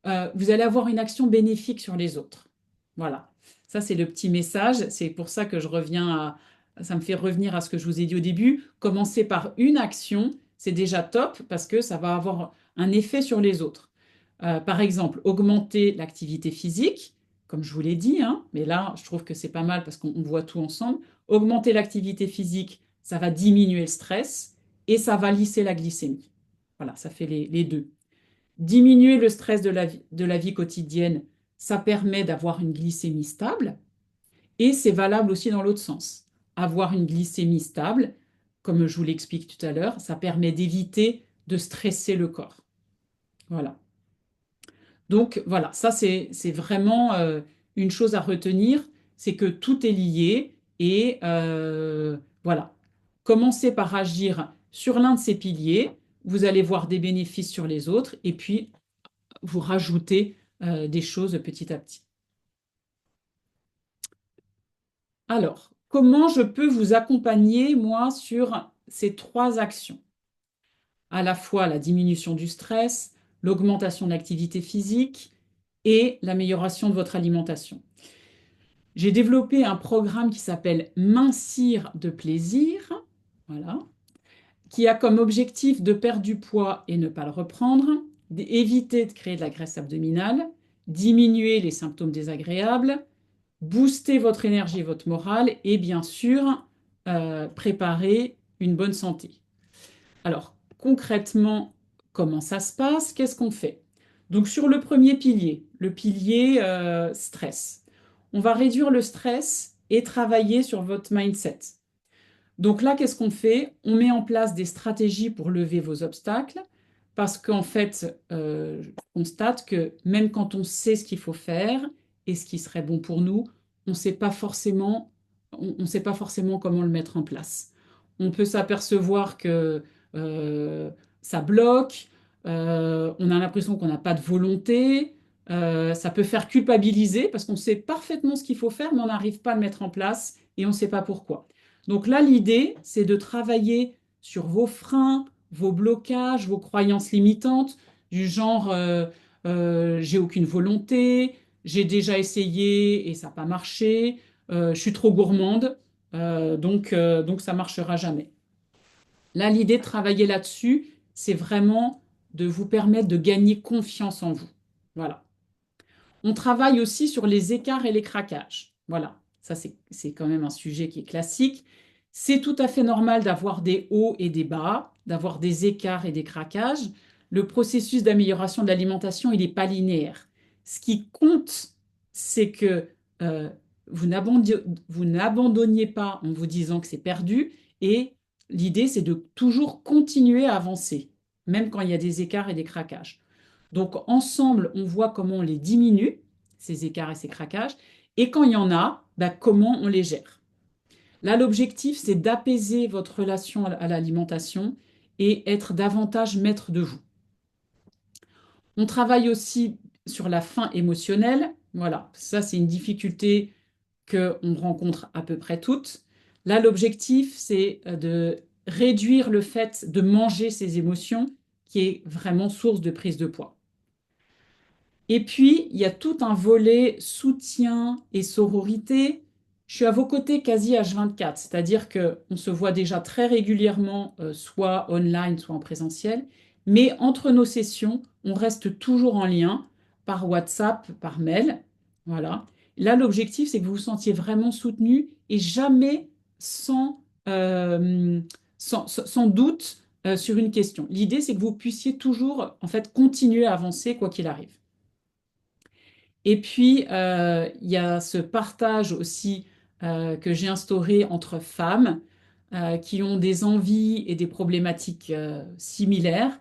vous allez avoir une action bénéfique sur les autres. Voilà, ça c'est le petit message. C'est pour ça que ça me fait revenir à ce que je vous ai dit au début. Commencer par une action, c'est déjà top parce que ça va avoir un effet sur les autres. Par exemple, augmenter l'activité physique, comme je vous l'ai dit, hein, mais là, je trouve que c'est pas mal parce qu'on voit tout ensemble. Augmenter l'activité physique, ça va diminuer le stress et ça va lisser la glycémie. Voilà, ça fait les deux. Diminuer le stress de la vie quotidienne, ça permet d'avoir une glycémie stable et c'est valable aussi dans l'autre sens. Avoir une glycémie stable, comme je vous l'explique tout à l'heure, ça permet d'éviter de stresser le corps. Voilà. Donc voilà, ça c'est vraiment une chose à retenir, c'est que tout est lié et voilà. Commencez par agir sur l'un de ces piliers, vous allez voir des bénéfices sur les autres et puis vous rajoutez des choses petit à petit. Alors, comment je peux vous accompagner, moi, sur ces trois actions? À la fois la diminution du stress, l'augmentation de l'activité physique et l'amélioration de votre alimentation. J'ai développé un programme qui s'appelle Mincir de plaisir, voilà, qui a comme objectif de perdre du poids et ne pas le reprendre, d'éviter de créer de la graisse abdominale, diminuer les symptômes désagréables, booster votre énergie et votre morale et bien sûr préparer une bonne santé. Alors concrètement, comment ça se passe? Qu'est-ce qu'on fait? Donc sur le premier pilier, le pilier stress, on va réduire le stress et travailler sur votre mindset. Donc là, qu'est-ce qu'on fait? On met en place des stratégies pour lever vos obstacles parce qu'en fait, je constate que même quand on sait ce qu'il faut faire et ce qui serait bon pour nous, on ne sait pas forcément, on sait pas forcément comment le mettre en place. On peut s'apercevoir que euh, ça bloque, on a l'impression qu'on n'a pas de volonté, ça peut faire culpabiliser parce qu'on sait parfaitement ce qu'il faut faire, mais on n'arrive pas à le mettre en place et on ne sait pas pourquoi. Donc là, l'idée, c'est de travailler sur vos freins, vos blocages, vos croyances limitantes, du genre j'ai aucune volonté, j'ai déjà essayé et ça n'a pas marché, je suis trop gourmande, donc ça ne marchera jamais. Là, l'idée de travailler là-dessus, c'est vraiment de vous permettre de gagner confiance en vous. Voilà. On travaille aussi sur les écarts et les craquages. Voilà, ça c'est quand même un sujet qui est classique. C'est tout à fait normal d'avoir des hauts et des bas, d'avoir des écarts et des craquages. Le processus d'amélioration de l'alimentation, il n'est pas linéaire. Ce qui compte, c'est que euh, vous n'abandonniez pas en vous disant que c'est perdu et l'idée, c'est de toujours continuer à avancer, même quand il y a des écarts et des craquages. Donc ensemble, on voit comment on les diminue, ces écarts et ces craquages, et quand il y en a, bah, comment on les gère. Là, l'objectif, c'est d'apaiser votre relation à l'alimentation et être davantage maître de vous. On travaille aussi sur la faim émotionnelle. Voilà, ça c'est une difficulté qu'on rencontre à peu près toutes. Là, l'objectif, c'est de réduire le fait de manger ses émotions, qui est vraiment source de prise de poids. Et puis, il y a tout un volet soutien et sororité. Je suis à vos côtés quasi H24, c'est-à-dire qu'on se voit déjà très régulièrement, soit online, soit en présentiel. Mais entre nos sessions, on reste toujours en lien par WhatsApp, par mail. Voilà. Là, l'objectif, c'est que vous vous sentiez vraiment soutenu et jamais sans, sans doute sur une question. L'idée, c'est que vous puissiez toujours, en fait, continuer à avancer quoi qu'il arrive. Et puis, il y a ce partage aussi que j'ai instauré entre femmes qui ont des envies et des problématiques similaires,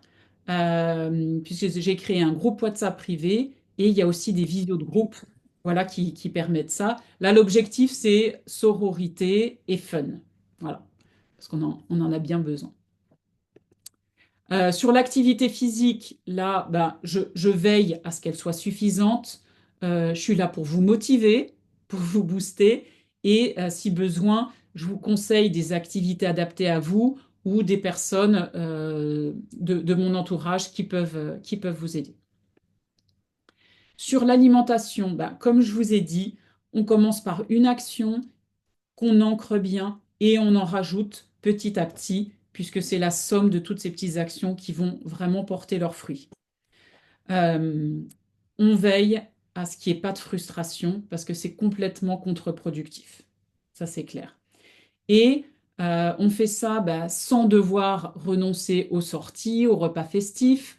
puisque j'ai créé un groupe WhatsApp privé et il y a aussi des visios de groupe voilà, qui permettent ça. Là, l'objectif, c'est sororité et fun. Voilà, parce on en a bien besoin. Sur l'activité physique, là, ben, je veille à ce qu'elle soit suffisante. Je suis là pour vous motiver, pour vous booster. Et si besoin, je vous conseille des activités adaptées à vous ou des personnes de mon entourage qui peuvent vous aider. Sur l'alimentation, ben, comme je vous ai dit, on commence par une action qu'on ancre bien et on en rajoute petit à petit puisque c'est la somme de toutes ces petites actions qui vont vraiment porter leurs fruits. Euh, on veille à ce qu'il n'y ait pas de frustration, parce que c'est complètement contre-productif. Ça, c'est clair. Et on fait ça sans devoir renoncer aux sorties, aux repas festifs,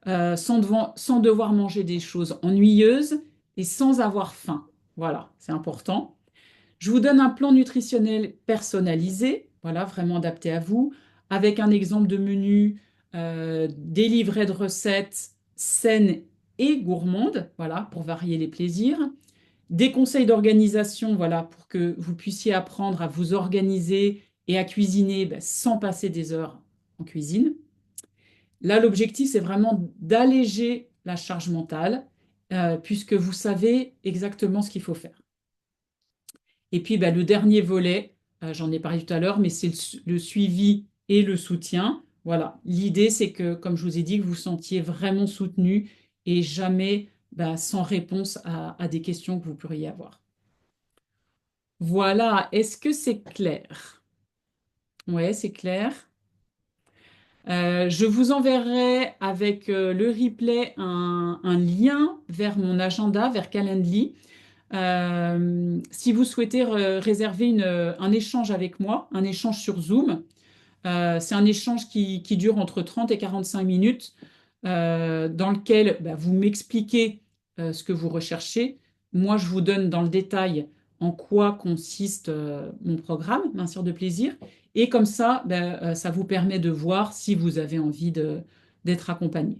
sans devoir manger des choses ennuyeuses et sans avoir faim. Voilà, c'est important. Je vous donne un plan nutritionnel personnalisé, voilà, vraiment adapté à vous, avec un exemple de menu, des livrets de recettes saines et gourmandes, voilà, pour varier les plaisirs, des conseils d'organisation, voilà, pour que vous puissiez apprendre à vous organiser et à cuisiner sans passer des heures en cuisine. Là, l'objectif, c'est vraiment d'alléger la charge mentale, puisque vous savez exactement ce qu'il faut faire. Et puis, le dernier volet, j'en ai parlé tout à l'heure, mais c'est le suivi et le soutien. Voilà, l'idée, c'est que, comme je vous ai dit, que vous vous sentiez vraiment soutenu et jamais sans réponse à des questions que vous pourriez avoir. Voilà, est-ce que c'est clair? Ouais, c'est clair. Je vous enverrai avec le replay un lien vers mon agenda, vers Calendly. Si vous souhaitez réserver un échange avec moi, un échange sur Zoom, c'est un échange qui dure entre 30 et 45 minutes, dans lequel vous m'expliquez ce que vous recherchez. Moi, je vous donne dans le détail en quoi consiste mon programme, Mincir de plaisir. Et comme ça, ça vous permet de voir si vous avez envie d'être accompagné.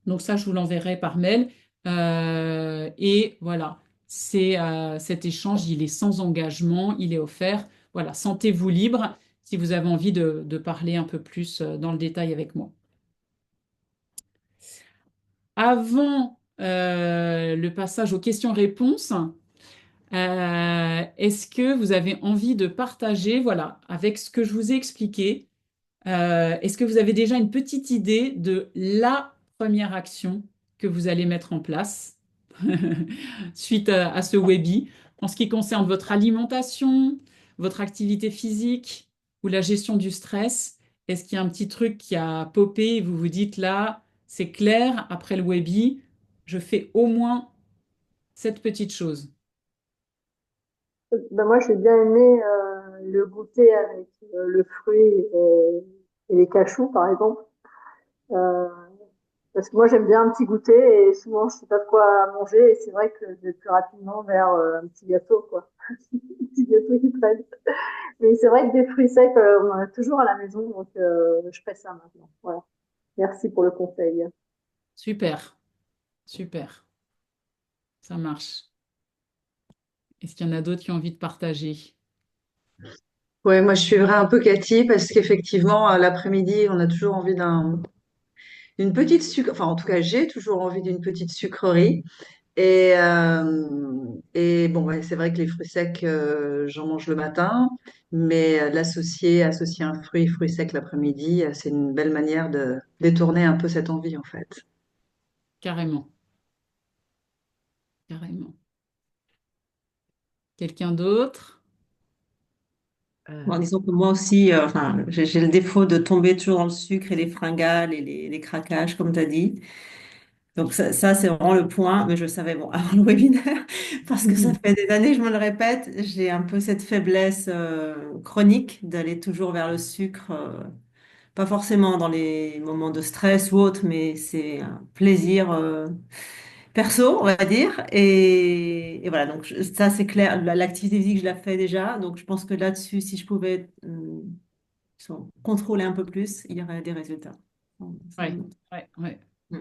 Donc ça, je vous l'enverrai par mail. Et voilà, cet échange, il est sans engagement, il est offert. Voilà, sentez-vous libre si vous avez envie de parler un peu plus dans le détail avec moi. Avant le passage aux questions-réponses, est-ce que vous avez envie de partager, voilà, avec ce que je vous ai expliqué, est-ce que vous avez déjà une petite idée de la première action que vous allez mettre en place suite à ce webi en ce qui concerne votre alimentation, votre activité physique ou la gestion du stress? Est-ce qu'il y a un petit truc qui a popé et vous vous dites là, c'est clair, après le webi, je fais au moins cette petite chose?
Moi, j'ai bien aimé le goûter avec le fruit et les cachous, par exemple. Euh, Parce que moi, j'aime bien un petit goûter et souvent, je sais pas de quoi manger et c'est vrai que je vais plus rapidement vers un petit gâteau, quoi. Un petit gâteau qui traîne. Mais c'est vrai que des fruits secs, on en a toujours à la maison, donc je fais ça maintenant. Voilà. Merci pour le conseil.
Super, super, ça marche. Est-ce qu'il y en a d'autres qui ont envie de partager?
Ouais, moi je suivrai un peu Cathy parce qu'effectivement, l'après-midi, on a toujours envie d'une petite sucre, enfin en tout cas, j'ai toujours envie d'une petite sucrerie. Et bon, ouais, c'est vrai que les fruits secs, j'en mange le matin, mais associer un fruit sec l'après-midi, c'est une belle manière de détourner un peu cette envie en fait.
Carrément, carrément. Quelqu'un d'autre?
Bon, disons que moi aussi, enfin, j'ai le défaut de tomber toujours dans le sucre et les fringales et les craquages, comme tu as dit. Donc ça, c'est vraiment le point, mais je le savais bon, avant le webinaire, parce que ça
Mhm.
fait des années, je me le répète, j'ai un peu cette faiblesse chronique d'aller toujours vers le sucre, pas forcément dans les moments de stress ou autre, mais c'est un plaisir perso, on va dire. Et voilà, donc ça c'est clair, l'activité physique, je la fais déjà, donc je pense que là-dessus, si je pouvais contrôler un peu plus, il y aurait des résultats. Ça
Ouais,
me-
ouais, ouais.
Mm.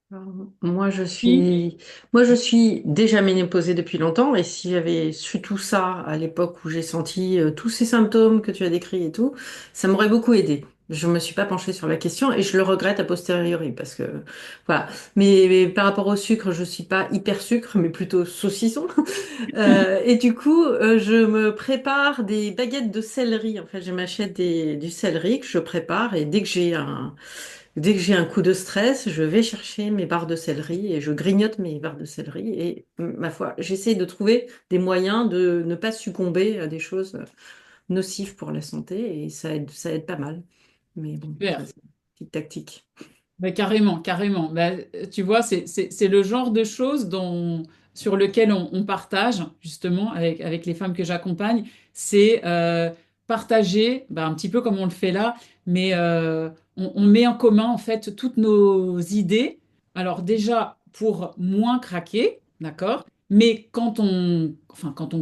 Alors, Moi, je
Oui.
suis, moi, je suis déjà ménopausée depuis longtemps et si j'avais su tout ça à l'époque où j'ai senti tous ces symptômes que tu as décrits et tout, ça m'aurait beaucoup aidé. Je me suis pas penchée sur la question et je le regrette a posteriori parce que voilà. Mais par rapport au sucre, je suis pas hyper sucre, mais plutôt saucisson. Et du coup, je me prépare des baguettes de céleri. En fait, je m'achète du céleri que je prépare et dès que j'ai un coup de stress, je vais chercher mes barres de céleri et je grignote mes barres de céleri. Et ma foi, j'essaie de trouver des moyens de ne pas succomber à des choses nocif pour la santé et ça aide pas mal. Mais bon, ça,
Super.
c'est une petite tactique.
Bah, carrément, carrément. Bah, tu vois, c'est le genre de choses sur lequel on partage, justement, avec les femmes que j'accompagne. C'est partager, bah, un petit peu comme on le fait là, mais on met en commun, en fait, toutes nos idées. Alors, déjà, pour moins craquer, d'accord? Mais quand on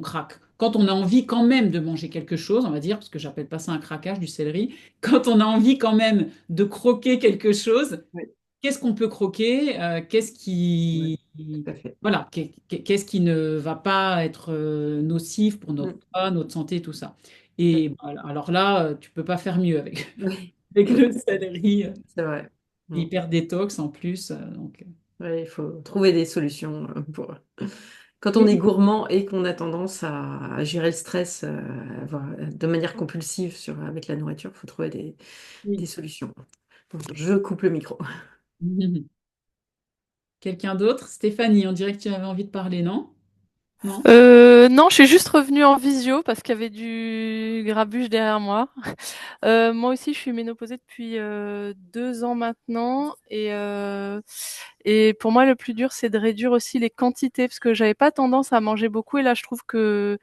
craque, quand on a envie quand même de manger quelque chose, on va dire, parce que j'appelle pas ça un craquage, du céleri, quand on a envie quand même de croquer quelque chose,
Oui,
qu'est-ce qu'on peut croquer,
Oui, tout à fait.
voilà, qu'est-ce qui ne va pas être nocif pour notre
Mm.
corps, notre santé, tout ça. Et voilà, alors là, tu peux pas faire mieux avec,
Oui,
avec le céleri,
c'est vrai. Mm.
hyper détox en plus.
Ouais, il faut trouver des solutions pour. Quand on est
Oui,
gourmand et qu'on a tendance à gérer le stress de manière compulsive avec la nourriture, il faut trouver des
oui.
solutions. Donc, je coupe le micro.
Quelqu'un d'autre? Stéphanie, on dirait que tu avais envie de parler, non? Non?
Non, je suis juste revenue en visio parce qu'il y avait du grabuge derrière moi. Moi aussi, je suis ménopausée depuis 2 ans maintenant et pour moi, le plus dur, c'est de réduire aussi les quantités parce que j'avais pas tendance à manger beaucoup et là, je trouve que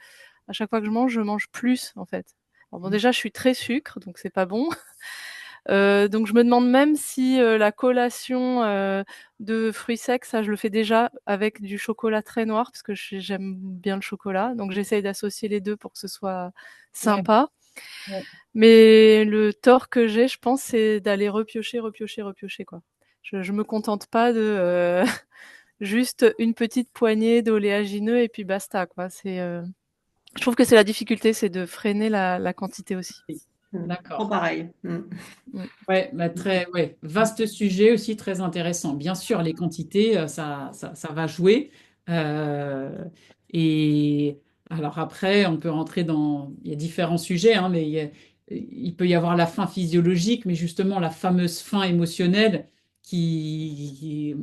à chaque fois que je mange plus en fait. Alors bon, déjà, je suis très sucre, donc c'est pas bon. Donc je me demande même si la collation de fruits secs, ça je le fais déjà avec du chocolat très noir parce que j'aime bien le chocolat. Donc j'essaye d'associer les deux pour que ce soit
Ouais,
sympa.
ouais.
Mais le tort que j'ai, je pense, c'est d'aller repiocher, repiocher, repiocher quoi. Je me contente pas de juste une petite poignée d'oléagineux et puis basta quoi. Je trouve que c'est la difficulté, c'est de freiner la quantité aussi.
Trop
D'accord.
pareil.
Mm.
Ouais, bah ouais, vaste sujet aussi très intéressant. Bien sûr, les quantités, ça va jouer. Euh, et alors après, on peut rentrer il y a différents sujets, hein, mais il peut y avoir la faim physiologique, mais justement la fameuse faim émotionnelle qui,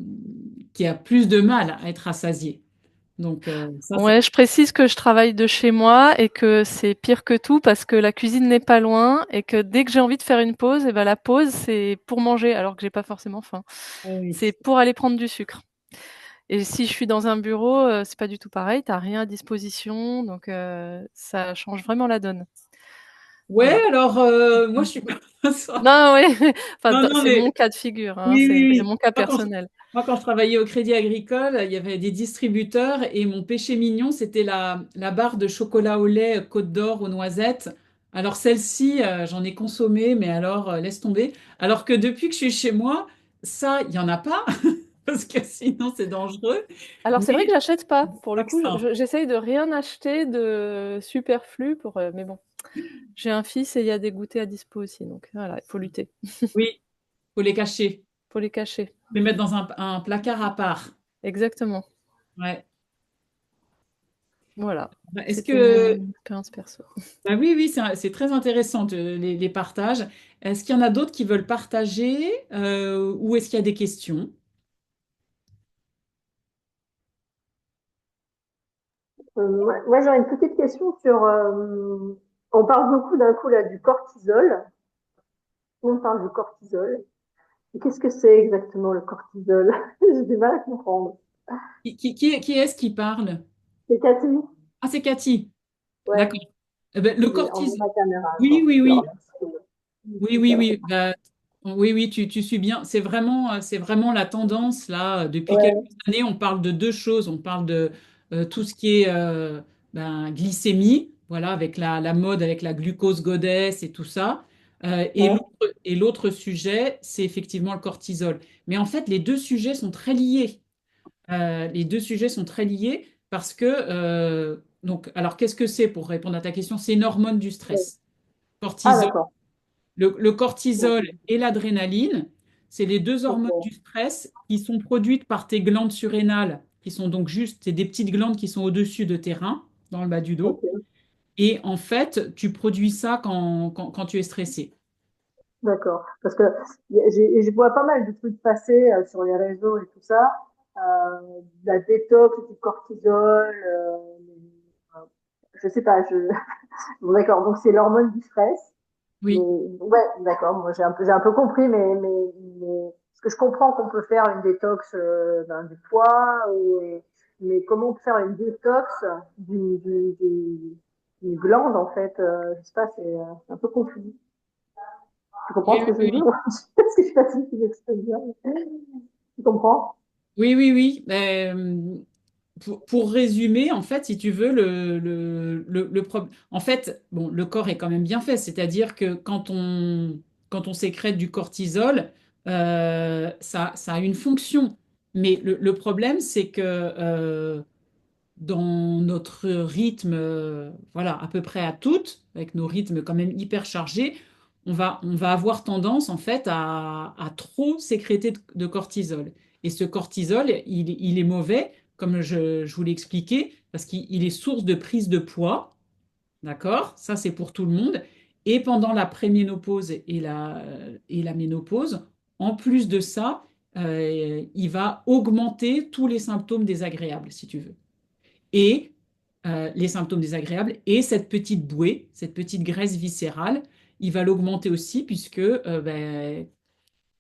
qui a plus de mal à être rassasiée. Donc ça, c'est
Ouais, je précise que je travaille de chez moi et que c'est pire que tout parce que la cuisine n'est pas loin et que dès que j'ai envie de faire une pause, et ben la pause c'est pour manger alors que j'ai pas forcément faim.
ah oui.
C'est pour aller prendre du sucre. Et si je suis dans un bureau, c'est pas du tout pareil, t'as rien à disposition, donc ça change vraiment la donne.
Ouais,
Voilà.
alors moi je suis pas ça.
Non, ouais, enfin
Non, non,
c'est
mais
mon cas de figure, hein,
oui, oui,
c'est
oui.
mon cas personnel.
Moi, quand je travaillais au Crédit Agricole, il y avait des distributeurs et mon péché mignon, c'était la barre de chocolat au lait Côte d'Or aux noisettes. Alors celle-ci, j'en ai consommé, mais alors laisse tomber. Alors que depuis que je suis chez moi, ça, il n'y en a pas, parce que sinon c'est dangereux.
Alors c'est
Mais
vrai que j'achète pas. Pour le
pas que
coup,
ça.
j'essaye de rien acheter de superflu mais bon. J'ai un fils et il y a des goûters à dispo aussi, donc voilà, il faut lutter,
Oui, faut les cacher,
faut les cacher.
les mettre dans un placard à part.
Exactement.
Ouais.
Voilà.
Est-ce
C'était
que
mon expérience perso.
bah oui, oui, c'est très intéressant les partages. Est-ce qu'il y en a d'autres qui veulent partager ou est-ce qu'il y a des questions?
Moi, j'aurais une petite question sur. On parle beaucoup d'un coup là du cortisol. On parle du cortisol. Et qu'est-ce que c'est exactement le cortisol? J'ai du mal à comprendre.
Qui est-ce qui parle?
C'est Cathy?
Ah, c'est Cathy.
Ouais,
D'accord. Eh ben, le
j'ai enlevé
cortisol.
ma caméra.
Oui, oui,
Je
oui.
remercie.
Oui, oui, oui. Bah, oui, oui, tu suis bien. C'est vraiment la tendance là. Depuis quelques
Ouais,
années, on parle de deux choses. On parle de tout ce qui est glycémie, voilà, avec la mode, avec la glucose goddess et tout ça.
ouais,
Et l'autre sujet, c'est effectivement le cortisol. Mais en fait, les deux sujets sont très liés. Les deux sujets sont très liés parce que, donc, alors qu'est-ce que c'est pour répondre à ta question? C'est une hormone du
ouais.
stress.
Ah,
Cortisol,
d'accord.
le cortisol et l'adrénaline, c'est les deux hormones
Ok,
du stress qui sont produites par tes glandes surrénales, qui sont donc juste, c'est des petites glandes qui sont au-dessus de tes reins, dans le bas du dos.
ok,
Et en fait, tu produis ça quand tu es stressé.
d'accord. Parce que je vois pas mal de trucs passer sur les réseaux et tout ça. La détox du cortisol. je sais pas, bon, d'accord, donc c'est l'hormone du stress. Mais
Oui.
ouais, d'accord, moi j'ai un peu compris, mais parce que je comprends qu'on peut faire une détox du poids, mais comment on peut faire une détox d'une glande en fait, je sais pas, c'est un peu confus. Tu comprends
Oui,
ce
oui,
que je veux
oui.
dire? Parce que je sais pas si tu l'expliques bien. Tu comprends?
Oui, oui, oui. Pour résumer, en fait, si tu veux, en fait, bon, le corps est quand même bien fait, c'est-à-dire que quand on sécrète du cortisol, ça a une fonction. Mais le problème, c'est que dans notre rythme, voilà, à peu près à toutes, avec nos rythmes quand même hyper chargés, on va avoir tendance en fait à trop sécréter de cortisol. Et ce cortisol, il est mauvais, comme je vous l'ai expliqué, parce qu'il est source de prise de poids, d'accord? Ça, c'est pour tout le monde. Et pendant la préménopause et la ménopause, en plus de ça, il va augmenter tous les symptômes désagréables, si tu veux et les symptômes désagréables et cette petite bouée, cette petite graisse viscérale, il va l'augmenter aussi puisque ben,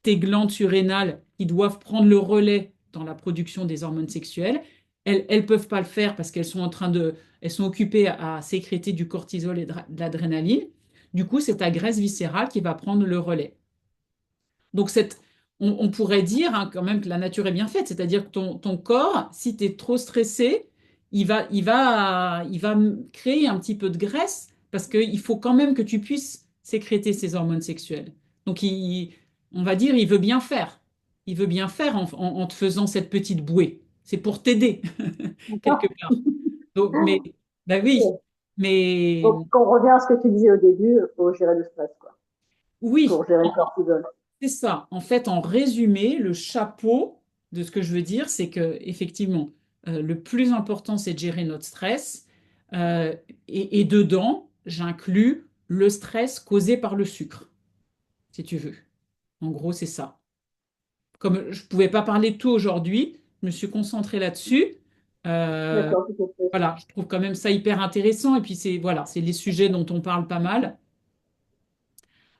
tes glandes surrénales qui doivent prendre le relais dans la production des hormones sexuelles, elles peuvent pas le faire parce qu'elles sont elles sont occupées à sécréter du cortisol et de l'adrénaline. Du coup, c'est ta graisse viscérale qui va prendre le relais. Donc, on pourrait dire hein, quand même que la nature est bien faite, c'est-à-dire que ton corps, si tu es trop stressé, il va créer un petit peu de graisse parce qu'il faut quand même que tu puisses sécréter ces hormones sexuelles. Donc, on va dire, il veut bien faire. Il veut bien faire en te faisant cette petite bouée. C'est pour t'aider, quelque
D'accord.
part. Donc, mais, bah oui,
Ok.
mais
Donc, quand on revient à ce que tu disais au début, il faut gérer le stress, quoi,
oui.
pour gérer le cortisol.
C'est ça. En fait, en résumé, le chapeau de ce que je veux dire, c'est que effectivement, le plus important, c'est de gérer notre stress. Euh, et dedans, j'inclus le stress causé par le sucre, si tu veux. En gros, c'est ça. Comme je ne pouvais pas parler de tout aujourd'hui, je me suis concentrée là-dessus. Euh,
D'accord, tout à fait.
voilà, je trouve quand même ça hyper intéressant. Et puis, c'est voilà, c'est les sujets dont on parle pas mal.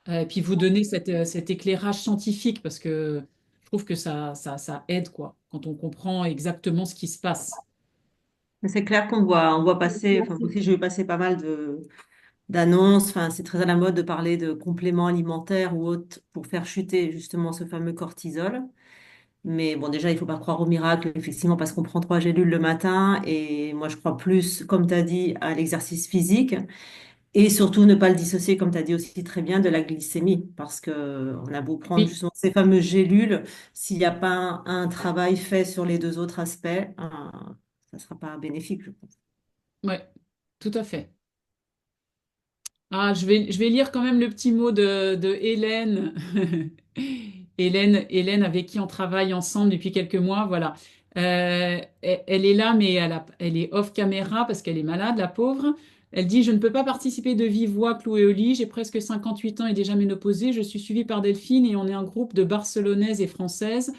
Et puis vous donner cet éclairage scientifique parce que je trouve que ça aide quoi, quand on comprend exactement ce qui se passe.
Mais c'est clair on voit passer, enfin,
Merci.
aussi, j'ai vu passer pas mal d'annonces, enfin, c'est très à la mode de parler de compléments alimentaires ou autres pour faire chuter justement ce fameux cortisol. Mais bon, déjà, il faut pas croire au miracle, effectivement, parce qu'on prend 3 gélules le matin. Et moi, je crois plus, comme tu as dit, à l'exercice physique. Et surtout, ne pas le dissocier, comme tu as dit aussi très bien, de la glycémie. Parce que on a beau prendre
Oui,
justement ces fameuses gélules, s'il n'y a pas un travail fait sur les deux autres aspects, ça ne sera pas bénéfique, je pense.
ouais, tout à fait. Ah, je vais lire quand même le petit mot de Hélène. Hélène, avec qui on travaille ensemble depuis quelques mois, voilà. Elle est là, mais elle est off caméra parce qu'elle est malade, la pauvre. Elle dit, je ne peux pas participer de vive voix clouée au lit. J'ai presque 58 ans et déjà ménopausée. Je suis suivie par Delphine et on est un groupe de Barcelonaises et Françaises.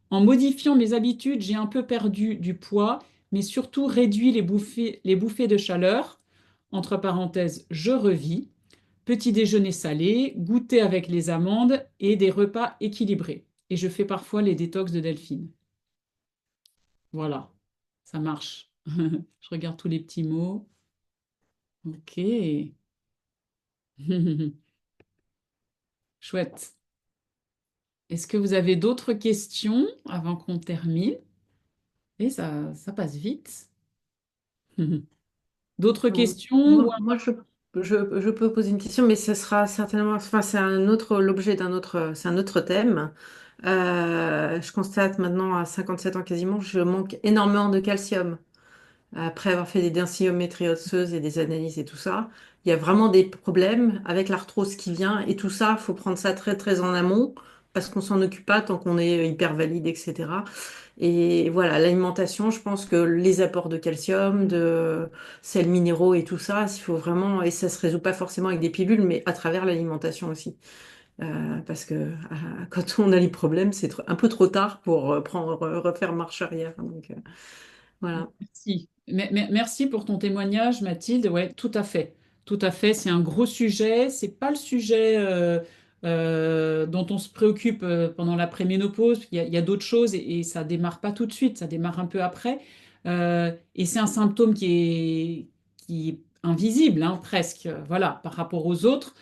En modifiant mes habitudes, j'ai un peu perdu du poids, mais surtout réduit les bouffées de chaleur. Entre parenthèses, je revis. Petit déjeuner salé, goûter avec les amandes et des repas équilibrés. Et je fais parfois les détox de Delphine. Voilà, ça marche. Je regarde tous les petits mots. Ok. Chouette. Est-ce que vous avez d'autres questions avant qu'on termine? Et ça passe vite. D'autres questions ou
Moi, je peux poser une question, mais ce sera certainement, enfin, c'est un autre, l'objet c'est un autre thème. Je constate maintenant à 57 ans quasiment, je manque énormément de calcium. Après avoir fait des densitométries osseuses et des analyses et tout ça, il y a vraiment des problèmes avec l'arthrose qui vient et tout ça, il faut prendre ça très très en amont parce qu'on s'en occupe pas tant qu'on est hyper valide, etc. Et voilà, l'alimentation, je pense que les apports de calcium, de sels minéraux et tout ça, il faut vraiment, et ça se résout pas forcément avec des pilules, mais à travers l'alimentation aussi. Parce que quand on a les problèmes, c'est un peu trop tard pour refaire marche arrière. Donc voilà.
merci. Merci pour ton témoignage, Mathilde. Ouais, tout à fait. Tout à fait. C'est un gros sujet. C'est pas le sujet dont on se préoccupe pendant la préménopause. Il y a d'autres choses et ça démarre pas tout de suite. Ça démarre un peu après. Et c'est un symptôme qui est invisible, hein, presque, voilà, par rapport aux autres,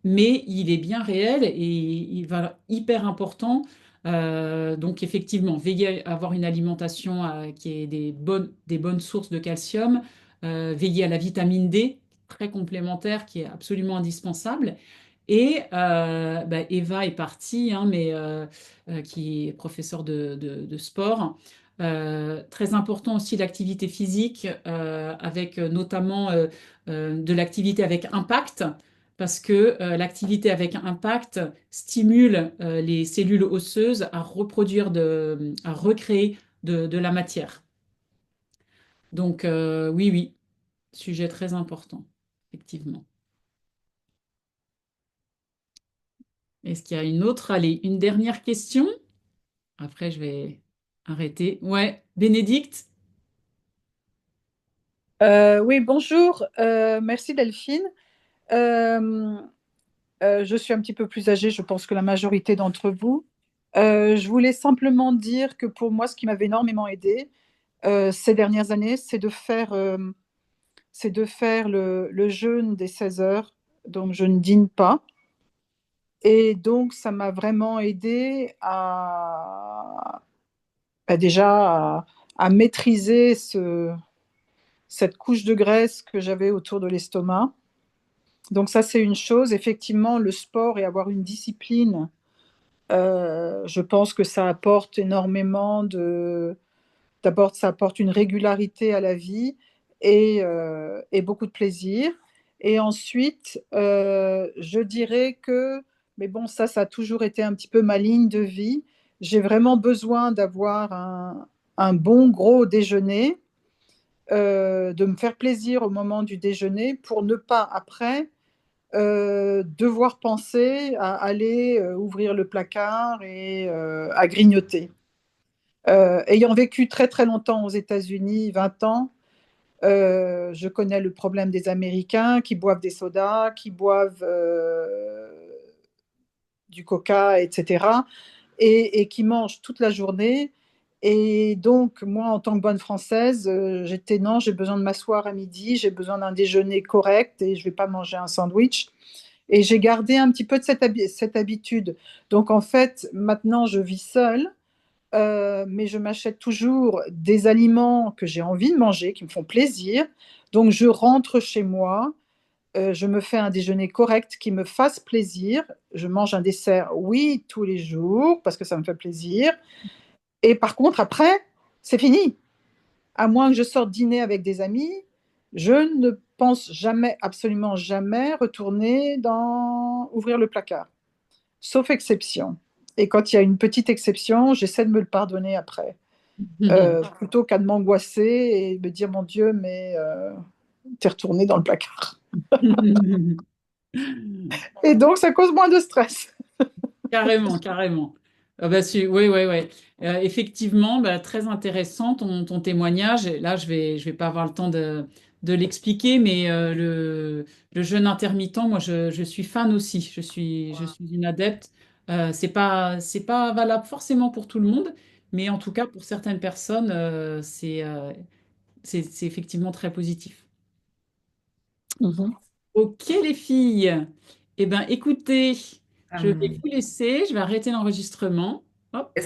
mais il est bien réel et il va hyper important. Donc effectivement, veiller à avoir une alimentation qui ait des bonnes sources de calcium, veiller à la vitamine D, très complémentaire, qui est absolument indispensable. Et bah, Eva est partie, hein, mais qui est professeure de sport. Très important aussi l'activité physique, avec notamment de l'activité avec impact parce que l'activité avec impact stimule les cellules osseuses à à recréer de la matière. Donc oui, oui, sujet très important, effectivement. Est-ce qu'il y a une autre? Allez, une dernière question. Après, je vais arrêter. Ouais, Bénédicte?
Oui, bonjour. Merci Delphine. Euh, je suis un petit peu plus âgée, je pense que la majorité d'entre vous. Je voulais simplement dire que pour moi, ce qui m'avait énormément aidé ces dernières années, c'est de faire le jeûne des 16 heures. Donc, je ne dîne pas. Et donc, ça m'a vraiment aidé déjà à maîtriser cette couche de graisse que j'avais autour de l'estomac. Donc ça, c'est une chose. Effectivement, le sport et avoir une discipline, je pense que ça apporte énormément D'abord, ça apporte une régularité à la vie et beaucoup de plaisir. Et ensuite, je dirais que, mais bon, ça a toujours été un petit peu ma ligne de vie. J'ai vraiment besoin d'avoir un bon gros déjeuner, de me faire plaisir au moment du déjeuner pour ne pas après devoir penser à aller ouvrir le placard et à grignoter. Ayant vécu très très longtemps aux États-Unis, 20 ans, je connais le problème des Américains qui boivent des sodas, qui boivent du coca, etc., et qui mangent toute la journée. Et donc, moi, en tant que bonne Française, j'étais non, j'ai besoin de m'asseoir à midi, j'ai besoin d'un déjeuner correct et je ne vais pas manger un sandwich. Et j'ai gardé un petit peu de cette habitude. Donc en fait, maintenant, je vis seule, mais je m'achète toujours des aliments que j'ai envie de manger, qui me font plaisir. Donc je rentre chez moi, je me fais un déjeuner correct qui me fasse plaisir. Je mange un dessert, oui, tous les jours, parce que ça me fait plaisir. Et par contre, après, c'est fini. À moins que je sorte dîner avec des amis, je ne pense jamais, absolument jamais, retourner ouvrir le placard, sauf exception. Et quand il y a une petite exception, j'essaie de me le pardonner après, plutôt qu'à de m'angoisser et me dire, mon Dieu, mais t'es retourné dans le placard. Et donc, ça cause moins de stress.
Carrément, carrément. Ah bah, oui, oui, oui. Effectivement, bah, très intéressant ton témoignage. Et là, je vais pas avoir le temps de l'expliquer, mais le jeûne intermittent, moi, je suis fan aussi. Je suis une adepte. C'est pas valable forcément pour tout le monde, mais en tout cas, pour certaines personnes, c'est effectivement très positif.
Mhm.
Ok, les filles. Eh bien, écoutez, je vais
Euh,
vous laisser. Je vais arrêter l'enregistrement. Hop.
Est-ce